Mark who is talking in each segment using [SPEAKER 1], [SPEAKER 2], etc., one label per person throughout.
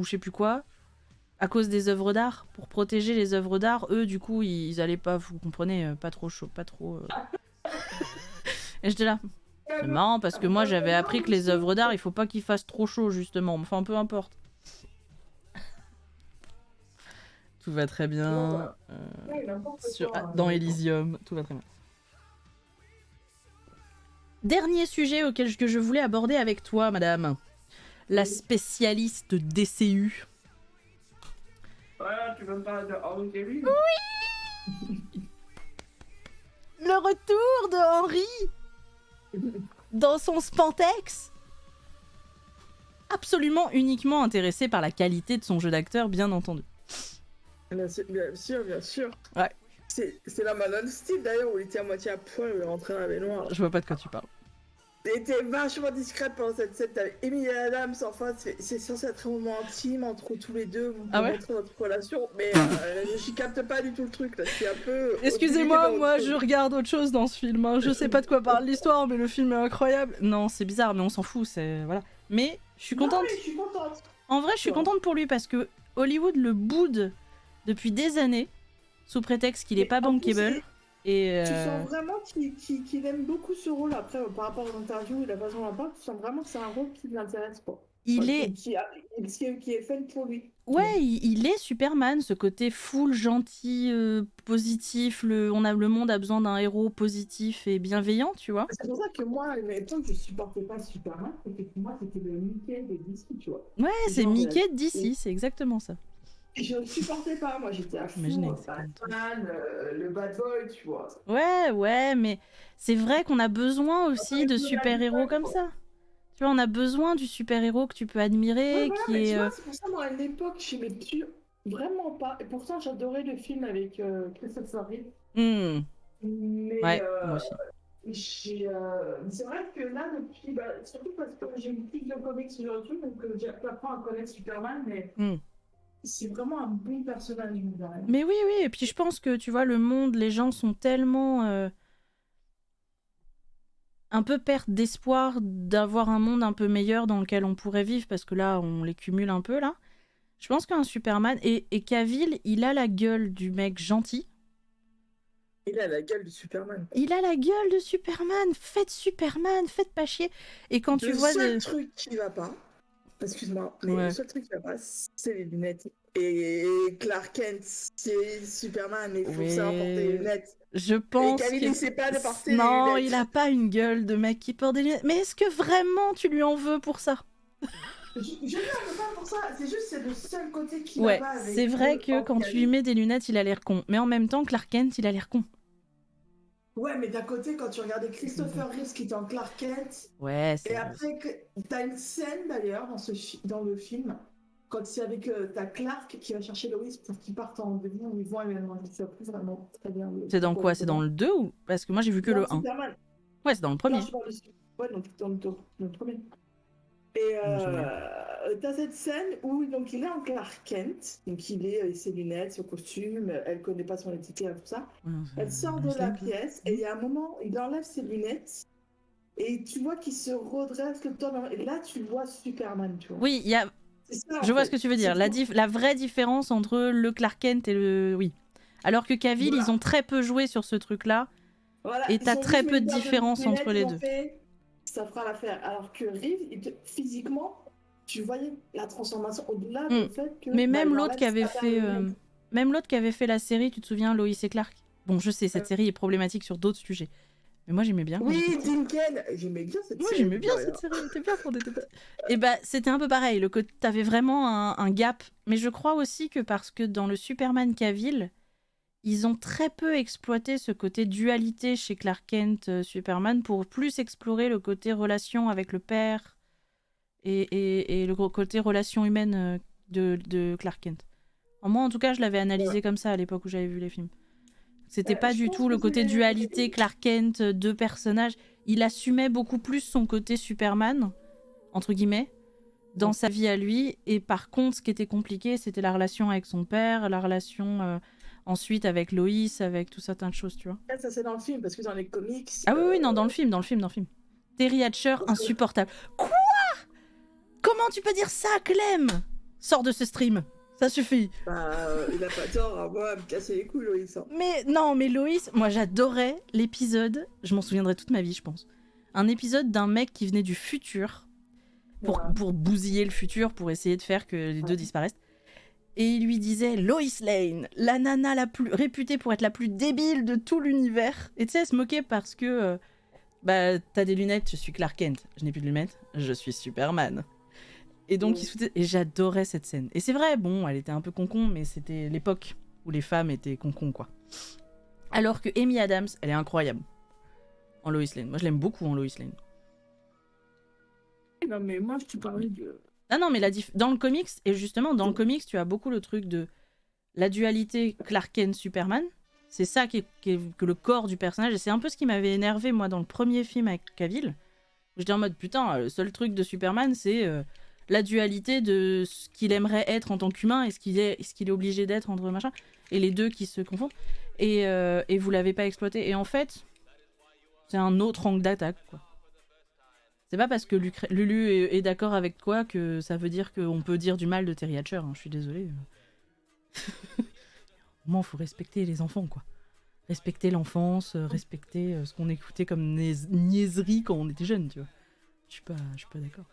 [SPEAKER 1] ou je sais plus quoi, à cause des œuvres d'art. Pour protéger les œuvres d'art, eux, du coup, ils allaient pas, vous comprenez, pas trop chaud, pas trop... Et j'étais là. C'est marrant parce que moi, j'avais appris que les œuvres d'art, il faut pas qu'ils fassent trop chaud, justement. Enfin, peu importe. Tout va très bien. Dans Elysium, tout va très bien. Dernier sujet que je voulais aborder avec toi, madame. La spécialiste DCU.
[SPEAKER 2] Voilà, tu veux me parler de Henry Cavill?
[SPEAKER 1] Oui. Le retour de Henry dans son spandex. Absolument uniquement intéressé par la qualité de son jeu d'acteur, bien entendu.
[SPEAKER 2] Bien sûr, bien sûr.
[SPEAKER 1] Ouais.
[SPEAKER 2] C'est la Man of Steel d'ailleurs où il était à moitié à poil, il est rentré dans la baignoire.
[SPEAKER 1] Je vois pas de quoi tu parles.
[SPEAKER 2] Elle était vachement discrète pendant cette scène. T'avais Amy Adams, enfin, c'est censé être un moment intime entre tous les deux pour montrer notre relation, mais je capte pas du tout le truc là. Je suis un peu.
[SPEAKER 1] Excusez-moi, moi je regarde autre chose dans ce film. Hein. Je sais pas de quoi parle l'histoire, mais le film est incroyable. Non, c'est bizarre, mais on s'en fout. C'est voilà. Mais je suis contente.
[SPEAKER 2] Non, mais je suis contente.
[SPEAKER 1] En vrai, je suis contente pour lui parce que Hollywood le boude depuis des années sous prétexte qu'il est pas bankable. Et
[SPEAKER 2] tu sens vraiment qu'il aime beaucoup ce rôle. Après, par rapport aux interviews et la façon dont on parle, tu sens vraiment que c'est un rôle qui l'intéresse pas.
[SPEAKER 1] Il est...
[SPEAKER 2] Qui est fait pour lui.
[SPEAKER 1] Ouais, il est Superman, ce côté full gentil, positif. Le monde a besoin d'un héros positif et bienveillant, tu vois.
[SPEAKER 2] C'est pour ça que moi, à l'époque, je supportais pas Superman. Parce que pour moi, c'était le Mickey de DC, tu vois.
[SPEAKER 1] Ouais, c'est Mickey de DC, c'est exactement ça.
[SPEAKER 2] Je ne supportais pas, moi j'étais à fond, Batman, le bad boy, tu vois.
[SPEAKER 1] Ouais, mais c'est vrai qu'on a besoin aussi de super-héros comme ça. Tu vois, on a besoin du super-héros que tu peux admirer,
[SPEAKER 2] voilà,
[SPEAKER 1] qui
[SPEAKER 2] mais
[SPEAKER 1] est...
[SPEAKER 2] tu vois, c'est pour ça, moi, à l'époque, je n'aimais plus vraiment pas. Et pourtant, j'adorais le film avec Christopher Reeve. Mais
[SPEAKER 1] ouais, moi aussi.
[SPEAKER 2] c'est vrai que là, depuis... surtout parce que j'ai lu plus de comics sur YouTube, donc j'apprends à connaître Superman, mais... C'est vraiment un bon personnage.
[SPEAKER 1] Mais oui, et puis je pense que, tu vois, le monde, les gens sont tellement... un peu perte d'espoir d'avoir un monde un peu meilleur dans lequel on pourrait vivre, parce que là, on les cumule un peu, là. Je pense qu'un Superman... Et Cavill, il a la gueule du mec gentil.
[SPEAKER 2] Il a la gueule de Superman.
[SPEAKER 1] Il a la gueule de Superman. Faites pas chier. Et quand tu vois...
[SPEAKER 2] Le seul truc qui va pas... Excuse-moi, mais le seul truc qui va pas, c'est les lunettes. Et Clark Kent, c'est Superman, mais il faut savoir porter les lunettes.
[SPEAKER 1] Je pense
[SPEAKER 2] et Cavill, il sait pas de porter les lunettes.
[SPEAKER 1] Non, il a pas une gueule de mec qui porte des lunettes. Mais est-ce que vraiment tu lui en veux pour ça?
[SPEAKER 2] Je lui en veux pas pour ça, c'est juste c'est le seul côté qui va pas avec...
[SPEAKER 1] c'est vrai que quand tu lui mets des lunettes, il a l'air con. Mais en même temps, Clark Kent, il a l'air con.
[SPEAKER 2] Ouais, mais d'un côté, quand tu regardais Christopher Reeve qui était en Clark Kent...
[SPEAKER 1] Ouais, c'est
[SPEAKER 2] Et après, t'as une scène d'ailleurs dans le film, quand c'est avec t'as Clark qui va chercher Lois pour qu'ils partent en rendez-vous, où ils vont événement. Ça plus vraiment très bien.
[SPEAKER 1] C'est dans quoi? C'est dans le 2 ou... Parce que moi j'ai vu que le 1.
[SPEAKER 2] Superman.
[SPEAKER 1] Ouais, c'est dans le premier.
[SPEAKER 2] Ouais, donc dans le premier. Et t'as cette scène où donc il est en Clark Kent, donc il est ses lunettes, son costume, elle connaît pas son étiquette, tout ça. Elle sort de la pièce et il y a un moment, il enlève ses lunettes. Et tu vois qu'il se redresse le temps. Et là, tu vois Superman, tu vois.
[SPEAKER 1] Oui, il y a... Je vois ce que tu veux dire. La vraie différence entre le Clark Kent et le... Oui. Alors que Cavill, ils ont très peu joué sur ce truc-là. Voilà, et t'as très peu de différence entre les deux.
[SPEAKER 2] Ça fera l'affaire. Alors que Reeve, physiquement, tu voyais la transformation au-delà du fait que...
[SPEAKER 1] Mais même l'autre qui avait fait... Même l'autre qui avait fait la série, tu te souviens, Lois et Clark? Bon, je sais, cette série est problématique sur d'autres sujets. Mais moi j'aimais bien.
[SPEAKER 2] Oui, Dinkel, j'aimais bien cette série.
[SPEAKER 1] Moi j'aimais bien cette série, c'était bien pour des petits. Et bah c'était un peu pareil, t'avais vraiment un gap. Mais je crois aussi que parce que dans le Superman Cavill, ils ont très peu exploité ce côté dualité chez Clark Kent, Superman, pour plus explorer le côté relation avec le père et le côté relation humaine de Clark Kent. Moi en tout cas je l'avais analysé comme ça à l'époque où j'avais vu les films. C'était pas du tout le côté dualité Clark Kent, deux personnages. Il assumait beaucoup plus son côté Superman, entre guillemets, dans sa vie à lui. Et par contre, ce qui était compliqué, c'était la relation avec son père, la relation ensuite avec Lois, avec tout certaines choses, tu vois.
[SPEAKER 2] Ça, c'est dans le film, parce que dans les comics...
[SPEAKER 1] Ah oui, non, dans le film. Terry Hatcher, insupportable. Quoi? Comment tu peux dire ça, Clem? Sors de ce stream. Ça suffit.
[SPEAKER 2] Bah, il a pas tort, hein. Moi, à me casser les couilles, Loïs. Hein.
[SPEAKER 1] Mais non, mais Loïs, moi j'adorais l'épisode, je m'en souviendrai toute ma vie, je pense. Un épisode d'un mec qui venait du futur pour bousiller le futur, pour essayer de faire que les deux disparaissent. Et il lui disait Lois Lane, la nana la plus réputée pour être la plus débile de tout l'univers. Et tu sais, elle se moquait parce que bah t'as des lunettes, je suis Clark Kent. Je n'ai plus de lunettes, je suis Superman. Et donc il se foutait... Et j'adorais cette scène. Et c'est vrai, bon, elle était un peu concon, mais c'était l'époque où les femmes étaient concon, quoi. Alors que Amy Adams, elle est incroyable en Lois Lane. Moi, je l'aime beaucoup en Lois Lane.
[SPEAKER 2] Non, mais moi, je te parlais de...
[SPEAKER 1] Ah non, mais dans le comics, et justement, dans le comics, tu as beaucoup le truc de la dualité Clark Kent-Superman. C'est ça qui est que le corps du personnage. Et c'est un peu ce qui m'avait énervé, moi, dans le premier film avec Cavill. J'étais en mode, putain, le seul truc de Superman, c'est la dualité de ce qu'il aimerait être en tant qu'humain et ce qu'il est obligé d'être entre machin. Et les deux qui se confondent. Et vous l'avez pas exploité. Et en fait, c'est un autre angle d'attaque, quoi. C'est pas parce que Lulu est d'accord avec toi que ça veut dire qu'on peut dire du mal de Terry Hatcher. Hein. Je suis désolée. Au moins, faut respecter les enfants, quoi. Respecter l'enfance, respecter ce qu'on écoutait comme niaiseries quand on était jeune, tu vois. Je suis pas d'accord.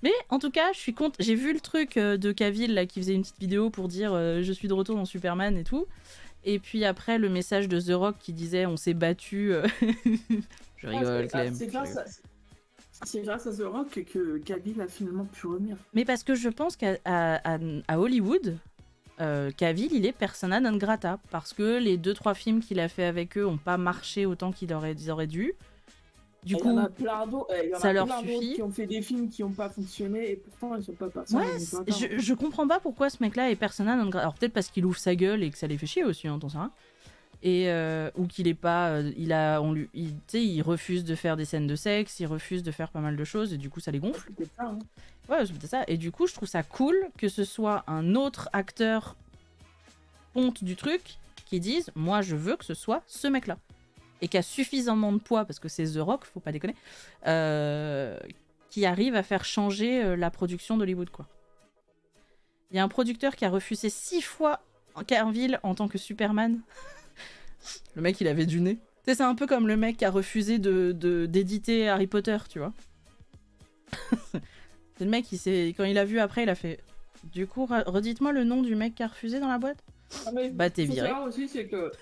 [SPEAKER 1] Mais en tout cas, je suis contente. J'ai vu le truc de Cavill là, qui faisait une petite vidéo pour dire je suis de retour dans Superman et tout. Et puis après, le message de The Rock qui disait on s'est battu. Je rigole, Clem.
[SPEAKER 2] C'est grâce à The Rock que Cavill a finalement pu revenir.
[SPEAKER 1] Mais parce que je pense qu'à Hollywood, Cavill, il est persona non grata. Parce que les 2-3 films qu'il a fait avec eux n'ont pas marché autant qu'ils auraient dû. Du coup,
[SPEAKER 2] il y en a plein d'autres,
[SPEAKER 1] ça leur suffit.
[SPEAKER 2] Qui ont fait des films qui n'ont pas fonctionné et pourtant ils sont pas persona non grata.
[SPEAKER 1] Ouais, je comprends pas pourquoi ce mec-là est persona non grata. Alors peut-être parce qu'il ouvre sa gueule et que ça les fait chier aussi, hein, t'en sais rien. Et ou qu'il est pas, il refuse de faire des scènes de sexe, il refuse de faire pas mal de choses et du coup ça les gonfle.
[SPEAKER 2] C'est ça, hein.
[SPEAKER 1] Ouais, c'est ça. Et du coup, je trouve ça cool que ce soit un autre acteur ponte du truc qui dise moi je veux que ce soit ce mec-là. Et qui a suffisamment de poids, parce que c'est The Rock, faut pas déconner, qui arrive à faire changer la production d'Hollywood, quoi. Il y a un producteur qui a refusé 6 fois Cavill en tant que Superman. Le mec, il avait du nez. Tu sais, c'est un peu comme le mec qui a refusé d'éditer Harry Potter, tu vois. C'est le mec, quand il a vu après, il a fait... Du coup, redites-moi le nom du mec qui a refusé dans la boîte. Bah, t'es viré.
[SPEAKER 2] Aussi, c'est que...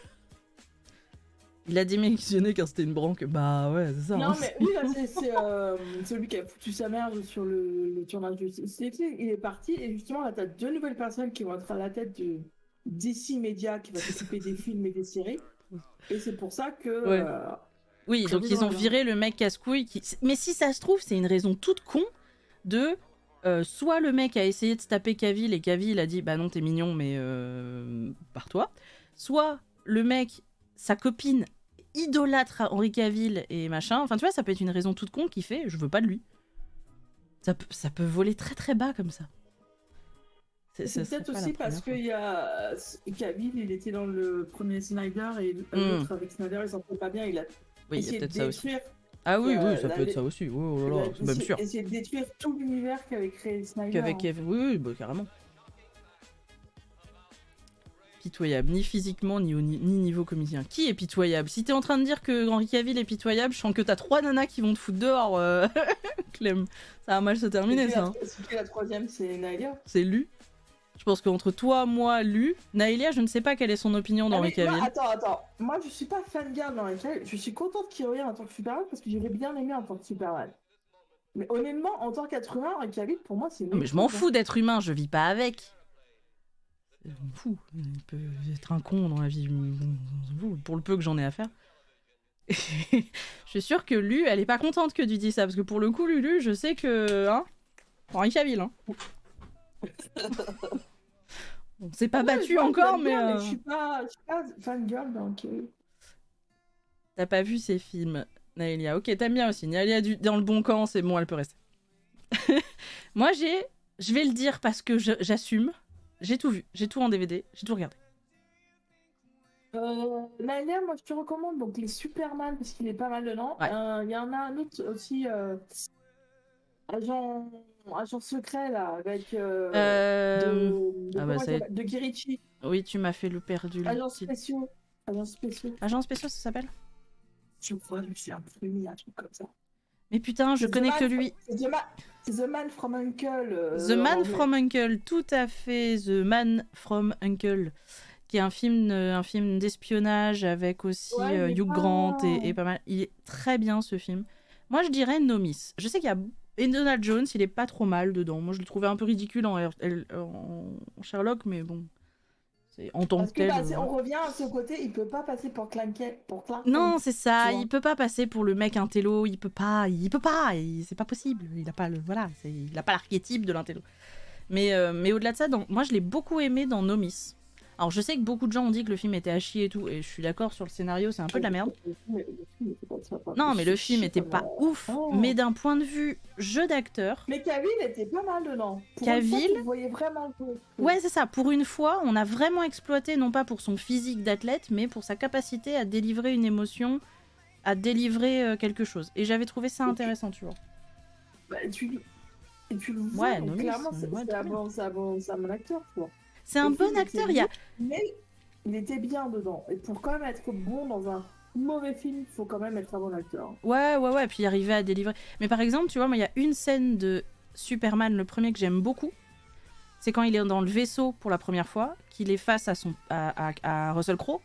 [SPEAKER 1] Il a démissionné car c'était une branque. Bah ouais, c'est ça.
[SPEAKER 2] Non,
[SPEAKER 1] hein.
[SPEAKER 2] mais oui, c'est celui qui a foutu sa mère sur le tournage de CCT. Il est parti et justement, là, t'as 2 nouvelles personnes qui vont être à la tête de DC Media qui va s'occuper des films et des séries. Et c'est pour ça que...
[SPEAKER 1] Ouais. Oui, donc ils ont viré le mec casse-couille. Mais si ça se trouve, c'est une raison toute con de... soit le mec a essayé de se taper Cavill et Cavill a dit bah non t'es mignon mais pars-toi. Soit le mec, sa copine idolâtre Henry Cavill et machin. Enfin tu vois, ça peut être une raison toute con qui fait je veux pas de lui. Ça peut voler très très bas comme ça.
[SPEAKER 2] C'est peut-être aussi parce que il y a Cavill, il était dans le premier Snyder et l'autre avec Snyder, ils s'entendent pas bien. Il a essayé de détruire.
[SPEAKER 1] Ah oui, ça peut être ça aussi. Oh là là, c'est même sûr.
[SPEAKER 2] Essayer de détruire tout l'univers qu'avait créé Snyder.
[SPEAKER 1] Oui, bah, carrément. Pitoyable, ni physiquement, ni niveau comédien. Qui est pitoyable? Si t'es en train de dire que Henry Cavill est pitoyable, je sens que t'as 3 nanas qui vont te foutre dehors, Clem. Ça va mal se terminer, ça.
[SPEAKER 2] C'est la troisième, c'est Naïlia.
[SPEAKER 1] C'est Lu. Je pense qu'entre toi, moi, Lu, Naïlia, je ne sais pas quelle est son opinion d'Henry Cavill.
[SPEAKER 2] Attends. Moi, je suis pas fan d'Henry Cavill. Je suis contente qu'il revienne en tant que Superman parce que j'aurais bien aimé en tant que Superman. Mais honnêtement, en tant qu'être humain, Henry Cavill, pour moi, c'est...
[SPEAKER 1] Mais je m'en fous d'être humain, je vis pas avec. Je m'en fous. Il peut être un con dans la vie. Pour le peu que j'en ai à faire. Je suis sûre que Lu, elle est pas contente que tu dis ça. Parce que pour le coup, Lulu, je sais que... Hein, Henry Cavill, hein. On s'est pas battu encore, mais...
[SPEAKER 2] Je suis pas fangirl, donc...
[SPEAKER 1] T'as pas vu ces films, Naëlia. Ok, t'aimes bien aussi. Naëlia dans le bon camp, c'est bon, elle peut rester. Moi, je vais le dire parce que j'assume. J'ai tout vu. J'ai tout en DVD. J'ai tout regardé.
[SPEAKER 2] Naëlia, moi, je te recommande donc les Superman parce qu'il est pas mal dedans. Il y en a un autre aussi... Agent Agent secret, là, avec
[SPEAKER 1] Euh... Ah bah
[SPEAKER 2] comment
[SPEAKER 1] ça...
[SPEAKER 2] il s'appelle, de Girichi.
[SPEAKER 1] Oui, tu m'as fait le perdu le
[SPEAKER 2] Agents
[SPEAKER 1] titre.
[SPEAKER 2] spéciaux. Agents spéciaux.
[SPEAKER 1] Agents spéciaux, ça s'appelle?
[SPEAKER 2] Je crois que c'est un truc comme ça.
[SPEAKER 1] Mais putain, je connais que lui.
[SPEAKER 2] C'est The Man from Uncle.
[SPEAKER 1] The
[SPEAKER 2] En
[SPEAKER 1] Man
[SPEAKER 2] anglais.
[SPEAKER 1] from Uncle, tout à fait. The Man from Uncle, qui est un film d'espionnage avec aussi
[SPEAKER 2] Ouais,
[SPEAKER 1] Hugh Grant et pas mal. Il est très bien ce film. Moi, je dirais Nomis. Je sais qu'il y a et Donald Jones, il est pas trop mal dedans. Moi, je le trouvais un peu ridicule en Sherlock, mais bon, c'est en tant
[SPEAKER 2] Parce
[SPEAKER 1] que tel.
[SPEAKER 2] que on revient à ce côté, il peut pas passer pour Clark Kent.
[SPEAKER 1] Non, c'est ça.
[SPEAKER 2] tu vois.
[SPEAKER 1] Il peut pas passer pour le mec intello. Il peut pas. C'est pas possible. Il a pas le voilà. Il a pas l'archétype de l'intello. Mais au-delà de ça, moi je l'ai beaucoup aimé dans Nomis. Alors je sais que beaucoup de gens ont dit que le film était à chier et tout, et je suis d'accord sur le scénario, c'est un peu de la merde. Non, mais le film était pas ouf, mais d'un point de vue jeu d'acteur.
[SPEAKER 2] Mais Cavill était pas mal dedans.
[SPEAKER 1] Cavill,
[SPEAKER 2] tu voyais vraiment jouer.
[SPEAKER 1] Ouais, c'est ça. Pour une fois, on a vraiment exploité, non pas pour son physique d'athlète, mais pour sa capacité à délivrer une émotion, à délivrer quelque chose. Et j'avais trouvé ça intéressant, tu vois.
[SPEAKER 2] Bah, tu le vois,
[SPEAKER 1] Ouais,
[SPEAKER 2] donc
[SPEAKER 1] Nomis,
[SPEAKER 2] clairement,
[SPEAKER 1] ouais,
[SPEAKER 2] c'est un bon acteur, tu vois.
[SPEAKER 1] C'est un bon acteur, il y a...
[SPEAKER 2] Mais il était bien dedans. Et pour quand même être bon dans un mauvais film, il faut quand même être un bon acteur.
[SPEAKER 1] Ouais, puis arriver à délivrer. Mais par exemple, tu vois, moi, il y a une scène de Superman, le premier que j'aime beaucoup. C'est quand il est dans le vaisseau pour la première fois, qu'il est face à Russell Crowe.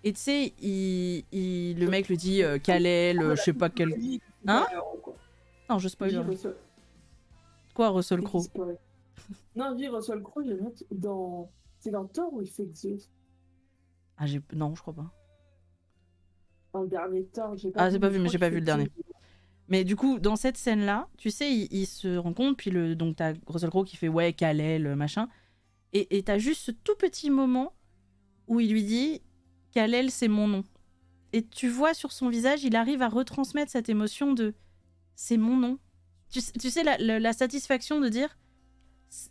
[SPEAKER 1] Et tu sais, le mec le dit Kal-El, je sais pas quel... Hein? Non, je spoil. Quoi, Russell Crowe?
[SPEAKER 2] Non, je dis Russell Crowe, j'ai vu dans... C'est dans Thor où il fait Zeus.
[SPEAKER 1] Ah, non, je crois pas.
[SPEAKER 2] Dans le dernier Thor, j'ai pas
[SPEAKER 1] Ah,
[SPEAKER 2] vu.
[SPEAKER 1] j'ai pas vu, mais j'ai pas vu le dernier. Mais du coup, dans cette scène-là, tu sais, il se rencontre, puis donc t'as Russell Crowe qui fait ouais, Kal-El, machin. Et t'as juste ce tout petit moment où il lui dit Kal-El, c'est mon nom. Et tu vois sur son visage, il arrive à retransmettre cette émotion de c'est mon nom. Tu sais, la satisfaction de dire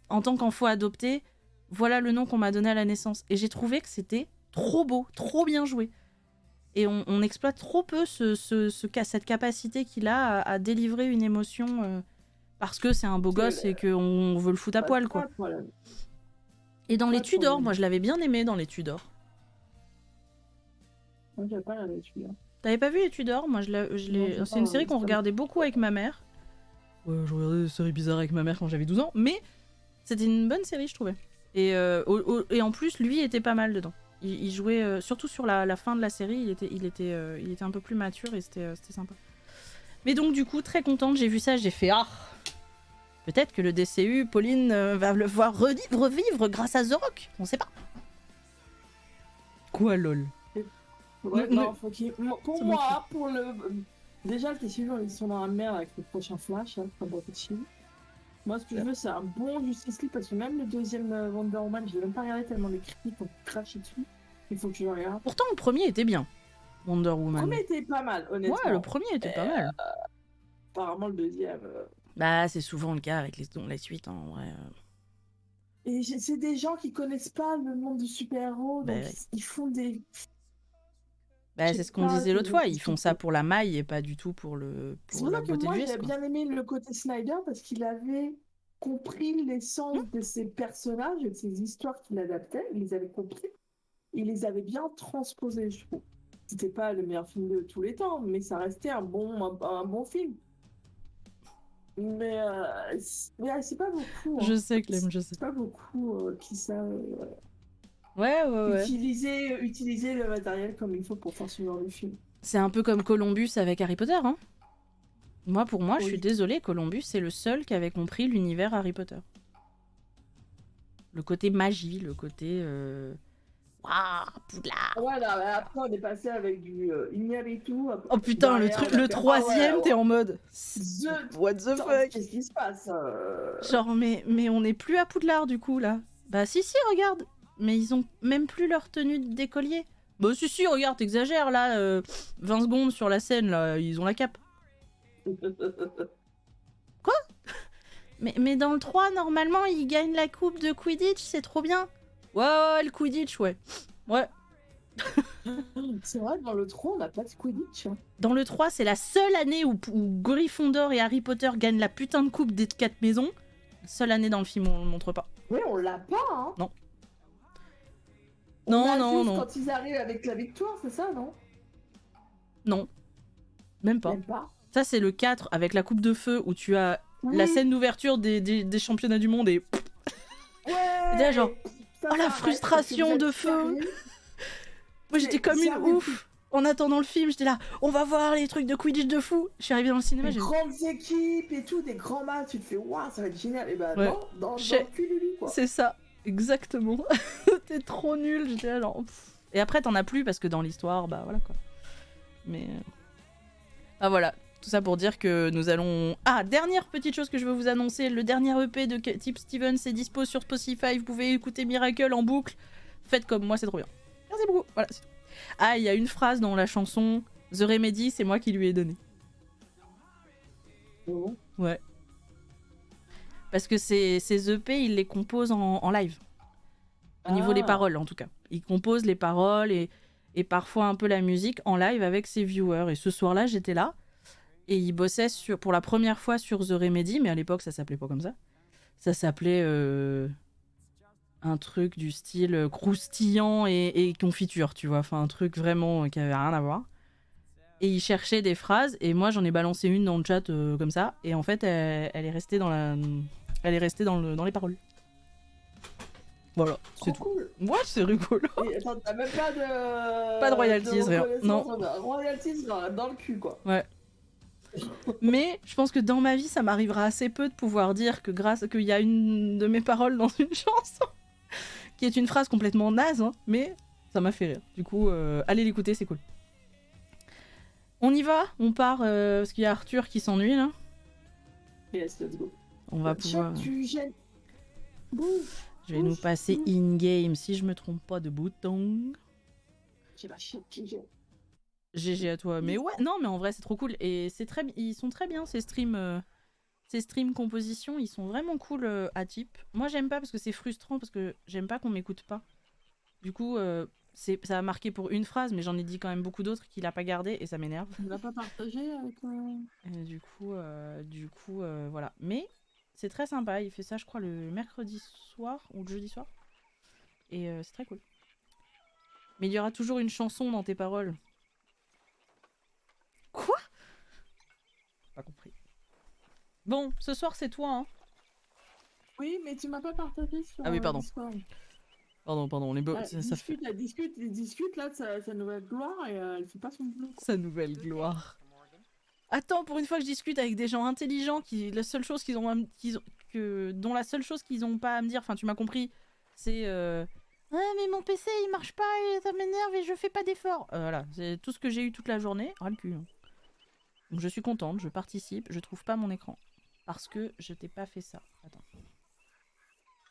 [SPEAKER 1] en tant qu'enfant adopté, voilà le nom qu'on m'a donné à la naissance. Et j'ai trouvé que c'était trop beau, trop bien joué. Et on exploite trop peu cette capacité qu'il a à délivrer une émotion parce que c'est un beau gosse et qu'on veut le foutre à poil, quoi. Et dans les Tudors, moi je l'avais bien aimé dans les Tudors.
[SPEAKER 2] Moi j'avais pas les Tudors.
[SPEAKER 1] T'avais pas vu les Tudors? Moi c'est une série qu'on regardait beaucoup avec ma mère. Ouais, je regardais des séries bizarres avec ma mère quand j'avais 12 ans, mais c'était une bonne série, je trouvais. Et en plus, lui était pas mal dedans. Il jouait, surtout sur la fin de la série, il était un peu plus mature et c'était sympa. Mais donc, du coup, très contente, j'ai vu ça, j'ai fait ah, peut-être que le DCU, Pauline va le voir revivre grâce à The Rock, on sait pas. Quoi, lol?
[SPEAKER 2] Ouais, non, faut qu'il... Pour moi, pour le... Déjà, le DCU, ils sont dans la merde avec le prochain Flash, hein, pas beaucoup de films. Moi, ce que je veux, c'est un bon Justice League, parce que même le deuxième Wonder Woman, je l'ai même pas regardé tellement les critiques ont craché dessus. Il faut que je le regarde.
[SPEAKER 1] Pourtant, le premier était bien, Wonder Woman.
[SPEAKER 2] Le premier était pas mal, honnêtement.
[SPEAKER 1] Ouais, le premier était pas mal.
[SPEAKER 2] Apparemment, le deuxième...
[SPEAKER 1] Bah, c'est souvent le cas avec les suites, hein, en vrai.
[SPEAKER 2] Et c'est des gens qui connaissent pas le monde du super-héros, donc ils font des...
[SPEAKER 1] Bah, c'est ce qu'on disait l'autre fois, ils font ça pour la maille et pas du tout pour la beauté du geste.
[SPEAKER 2] J'ai bien aimé le côté Snyder parce qu'il avait compris l'essence de ses personnages et de ses histoires qu'il adaptait, il les avait compris, il les avait bien transposés, je trouve. C'était pas le meilleur film de tous les temps, mais ça restait un bon film. Mais c'est pas beaucoup.
[SPEAKER 1] Je sais, Clem, je sais.
[SPEAKER 2] C'est pas beaucoup qui savent...
[SPEAKER 1] Ouais.
[SPEAKER 2] Utiliser le matériel comme il faut pour faire ce genre de film.
[SPEAKER 1] C'est un peu comme Columbus avec Harry Potter, hein. Pour moi, je suis désolée, Columbus, c'est le seul qui avait compris l'univers Harry Potter. Le côté magie, le côté... Waouh, Poudlard.
[SPEAKER 2] Ouais, non, mais après, on est passé avec du Iñárritu.
[SPEAKER 1] Oh putain, le troisième, t'es en mode... What the fuck?
[SPEAKER 2] Qu'est-ce qui se passe
[SPEAKER 1] Genre, mais on n'est plus à Poudlard, du coup, là. Bah si, regarde. Mais ils ont même plus leur tenue d'écolier. Bah si, regarde, t'exagères, là. 20 secondes sur la scène, là, ils ont la cape. Quoi? mais dans le 3, normalement, ils gagnent la coupe de Quidditch, c'est trop bien. Ouais, le Quidditch, ouais. Ouais.
[SPEAKER 2] C'est vrai, dans le 3, on n'a pas de Quidditch. Hein.
[SPEAKER 1] Dans le 3, c'est la seule année où Gryffondor et Harry Potter gagnent la putain de coupe des 4 maisons. Seule année dans le film où on le montre pas.
[SPEAKER 2] Oui, on l'a pas, hein.
[SPEAKER 1] Non.
[SPEAKER 2] On
[SPEAKER 1] Non,
[SPEAKER 2] l'a
[SPEAKER 1] non,
[SPEAKER 2] juste
[SPEAKER 1] non.
[SPEAKER 2] quand ils arrivent avec la victoire, c'est ça, non?
[SPEAKER 1] Non. Même pas.
[SPEAKER 2] Même pas.
[SPEAKER 1] Ça, c'est le 4 avec la coupe de feu où tu as la scène d'ouverture des championnats du monde et.
[SPEAKER 2] Ouais.
[SPEAKER 1] Et là, genre,
[SPEAKER 2] Ça,
[SPEAKER 1] oh la
[SPEAKER 2] arrête,
[SPEAKER 1] frustration
[SPEAKER 2] parce que vous
[SPEAKER 1] de
[SPEAKER 2] êtes
[SPEAKER 1] feu.
[SPEAKER 2] sérieux.
[SPEAKER 1] Moi, j'étais comme une ouf. En attendant le film, j'étais là, on va voir les trucs de Quidditch de fou. Je suis arrivée dans le cinéma,
[SPEAKER 2] Des
[SPEAKER 1] j'ai
[SPEAKER 2] grandes équipes et tout, des grands matchs, tu te fais waouh, ça va être génial. Et bah
[SPEAKER 1] Ouais.
[SPEAKER 2] non, dans le cul du lit, quoi.
[SPEAKER 1] C'est ça, exactement. T'es trop nul, j'étais là genre. Pff. Et après, t'en as plus parce que dans l'histoire, bah voilà quoi. Mais. Ah voilà, tout ça pour dire que nous allons. Ah, dernière petite chose que je veux vous annoncer, le dernier EP de Type Stevens est dispo sur Spotify, vous pouvez écouter Miracle en boucle. Faites comme moi, c'est trop bien. Merci beaucoup, voilà, c'est tout. Ah, il y a une phrase dans la chanson The Remedy, c'est moi qui lui ai donné.
[SPEAKER 2] Oh.
[SPEAKER 1] Ouais. Parce que ces EP, il les compose en live. Au niveau des paroles, en tout cas. Il compose les paroles et parfois un peu la musique en live avec ses viewers. Et ce soir-là, j'étais là. Et il bossait pour la première fois sur The Remedy, mais à l'époque, ça s'appelait pas comme ça. Ça s'appelait un truc du style croustillant et confiture, tu vois. Enfin, un truc vraiment qui avait rien à voir. Et il cherchait des phrases, et moi, j'en ai balancé une dans le chat comme ça. Et en fait, elle est restée dans les paroles. Voilà, c'est tout.
[SPEAKER 2] Cool.
[SPEAKER 1] Ouais, c'est rigolo.
[SPEAKER 2] Et attends, t'as même pas de.
[SPEAKER 1] Pas de royalties, rien. Non.
[SPEAKER 2] Royalties dans le cul, quoi.
[SPEAKER 1] Ouais. Mais je pense que dans ma vie, ça m'arrivera assez peu de pouvoir dire que qu'il y a une de mes paroles dans une chanson, qui est une phrase complètement naze, hein, mais ça m'a fait rire. Du coup, allez l'écouter, c'est cool. On y va. On part, parce qu'il y a Arthur qui s'ennuie, là.
[SPEAKER 2] Yes, let's go.
[SPEAKER 1] On va pouvoir...
[SPEAKER 2] Tu gênes.
[SPEAKER 1] Je vais nous passer in-game, si je me trompe pas de bouton.
[SPEAKER 2] J'ai la chienne qui gêne.
[SPEAKER 1] GG à toi. Mais ouais, non, mais en vrai, c'est trop cool. Et ils sont très bien, ces streams composition. Ils sont vraiment cool à type. Moi, j'aime pas parce que c'est frustrant, parce que j'aime pas qu'on m'écoute pas. Du coup, ça a marqué pour une phrase, mais j'en ai dit quand même beaucoup d'autres qu'il a pas gardé et ça m'énerve.
[SPEAKER 2] Tu l'as pas partagé avec
[SPEAKER 1] Du coup, voilà. Mais c'est très sympa. Il fait ça, je crois, le mercredi soir ou le jeudi soir. Et c'est très cool. Mais il y aura toujours une chanson dans tes paroles. Quoi? Pas compris. Bon, ce soir c'est toi, hein.
[SPEAKER 2] Oui, mais tu m'as pas partagé sur.
[SPEAKER 1] Ah oui, pardon.
[SPEAKER 2] Discord.
[SPEAKER 1] Pardon, les beaux. Ça fait...
[SPEAKER 2] Elle discute là de sa nouvelle gloire et elle fait pas son boulot.
[SPEAKER 1] Sa nouvelle gloire. Attends, pour une fois que je discute avec des gens intelligents la seule chose qu'ils ont dont la seule chose qu'ils ont pas à me dire, enfin tu m'as compris, c'est ouais mais mon PC il marche pas et ça m'énerve et je fais pas d'efforts. Voilà, c'est tout ce que j'ai eu toute la journée. Ras le cul. Hein. Donc je suis contente, je participe, je trouve pas mon écran parce que je t'ai pas fait ça. Attends.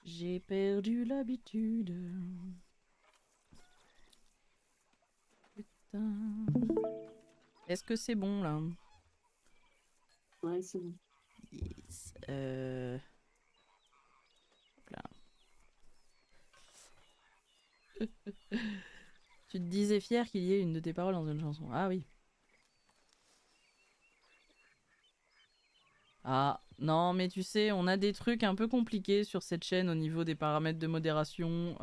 [SPEAKER 1] J'ai perdu l'habitude. Putain. Est-ce que c'est bon là?
[SPEAKER 2] Ouais, c'est bon.
[SPEAKER 1] Yes. Là. Tu te disais fier qu'il y ait une de tes paroles dans une chanson. Ah oui. Ah, non, mais tu sais, on a des trucs un peu compliqués sur cette chaîne au niveau des paramètres de modération.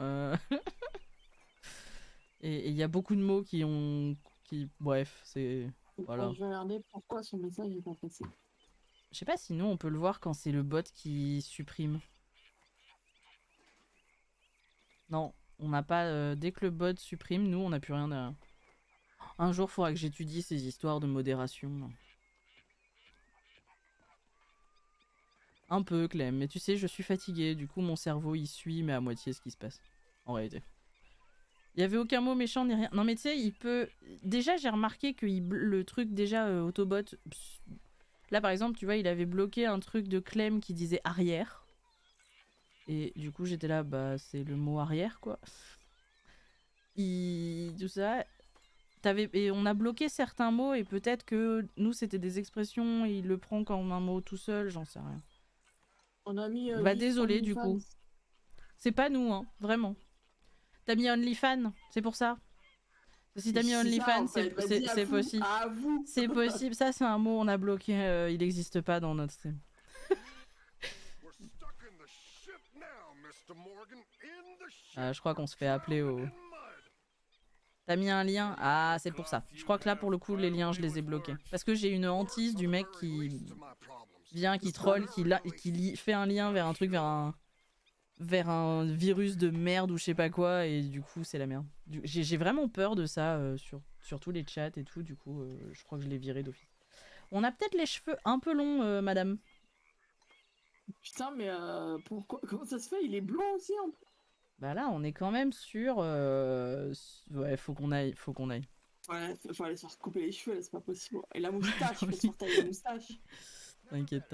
[SPEAKER 1] Et il y a beaucoup de mots bref, c'est... Voilà.
[SPEAKER 2] Je vais regarder pourquoi son message n'est pas passé.
[SPEAKER 1] Je sais pas si nous, on peut le voir quand c'est le bot qui supprime. Non, on n'a pas... dès que le bot supprime, nous, on n'a plus rien derrière. Un jour, il faudra que j'étudie ces histoires de modération. Un peu, Clem. Mais tu sais, je suis fatiguée. Du coup, mon cerveau, il suit, mais à moitié ce qui se passe. En réalité. Il y avait aucun mot méchant ni rien. Non, mais tu sais, il peut... Déjà, j'ai remarqué que le truc, déjà, Autobot... Là, par exemple, tu vois, il avait bloqué un truc de Clem qui disait arrière. Et du coup, j'étais là, bah, c'est le mot arrière, quoi. Tout ça... Et on a bloqué certains mots, et peut-être que nous, c'était des expressions, et il le prend comme un mot tout seul, j'en sais rien.
[SPEAKER 2] On a mis...
[SPEAKER 1] bah, désolé, du coup. C'est pas nous, hein, vraiment. T'as mis OnlyFans, c'est pour ça. Si t'as mis
[SPEAKER 2] C'est ça,
[SPEAKER 1] OnlyFans,
[SPEAKER 2] en fait. Vas-y,
[SPEAKER 1] c'est
[SPEAKER 2] avoue,
[SPEAKER 1] possible.
[SPEAKER 2] avoue.
[SPEAKER 1] C'est possible. Ça, c'est un mot, on a bloqué. Il n'existe pas dans notre stream. Je crois qu'on se fait appeler au... T'as mis un lien? Ah, c'est pour ça. Je crois que là, pour le coup, les liens, je les ai bloqués. Parce que j'ai une hantise du mec qui vient, qui troll, qui fait un lien vers un truc, vers un virus de merde ou je sais pas quoi, et du coup, c'est la merde. J'ai vraiment peur de ça sur tous les chats et tout, du coup, je crois que je l'ai viré d'office. On a peut-être les cheveux un peu longs, madame.
[SPEAKER 2] Putain, mais pourquoi? Comment ça se fait? Il est blond aussi en plus.
[SPEAKER 1] Bah là, on est quand même sur... Ouais, faut qu'on aille.
[SPEAKER 2] Ouais, faut aller se faire couper les cheveux, là, c'est pas possible. Et la moustache, faut se faire tailler la moustache.
[SPEAKER 1] T'inquiète.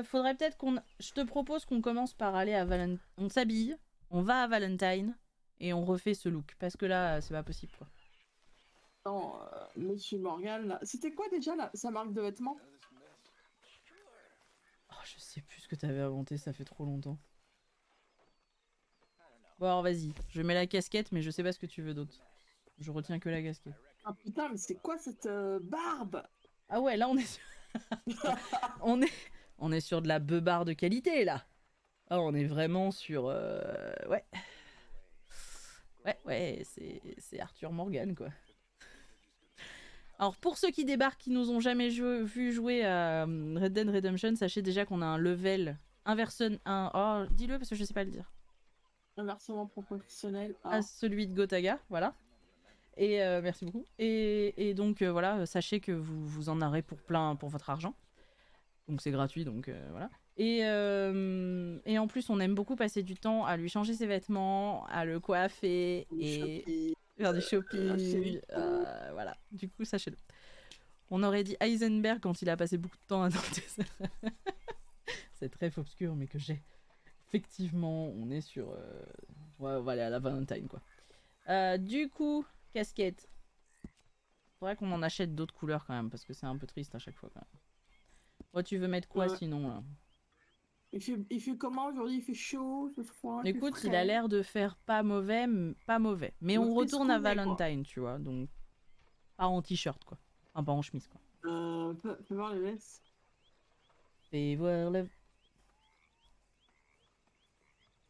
[SPEAKER 1] Faudrait peut-être qu'on... Je te propose qu'on commence par aller à Valentine. On s'habille, on va à Valentine, et on refait ce look. Parce que là, c'est pas possible, quoi.
[SPEAKER 2] Non, Monsieur Morgan, là. C'était quoi déjà sa marque de vêtements?
[SPEAKER 1] Oh, je sais plus ce que t'avais inventé, ça fait trop longtemps. Bon, alors vas-y, je mets la casquette, mais je sais pas ce que tu veux d'autre. Je retiens que la casquette.
[SPEAKER 2] Ah putain, mais c'est quoi cette barbe?
[SPEAKER 1] Ah ouais, là on est sur... on est sur de la beubarde de qualité, là. Ah, on est vraiment sur... Ouais. Ouais, c'est Arthur Morgan, quoi. Alors, pour ceux qui débarquent, qui nous ont jamais vu jouer à Red Dead Redemption, sachez déjà qu'on a un level inversion... Oh, dis-le parce que je sais pas le dire.
[SPEAKER 2] Inversement proportionnel
[SPEAKER 1] À celui de Gotaga, voilà. Et merci beaucoup. Et donc, voilà, sachez que vous en aurez pour votre argent. Donc, c'est gratuit, donc voilà. Et en plus, on aime beaucoup passer du temps à lui changer ses vêtements, à le coiffer et faire du shopping. Voilà, du coup, sachez-le. On aurait dit Heisenberg quand il a passé beaucoup de temps à adopter ça. C'est très obscur, mais que j'ai. Effectivement, on est sur... Ouais, on va aller à la Valentine, quoi. Du coup, casquette. Faudrait qu'on en achète d'autres couleurs quand même, parce que c'est un peu triste à chaque fois quand même. Oh, tu veux mettre quoi sinon là?
[SPEAKER 2] Il fait comment aujourd'hui? Il fait chaud, il fait froid,
[SPEAKER 1] Écoute,
[SPEAKER 2] fait frais.
[SPEAKER 1] il a l'air de faire pas mauvais. Mais on retourne à Valentine, tu vois, donc pas en t-shirt quoi. Enfin, pas en chemise quoi.
[SPEAKER 2] Fais voir les vestes.
[SPEAKER 1] Fais voir le...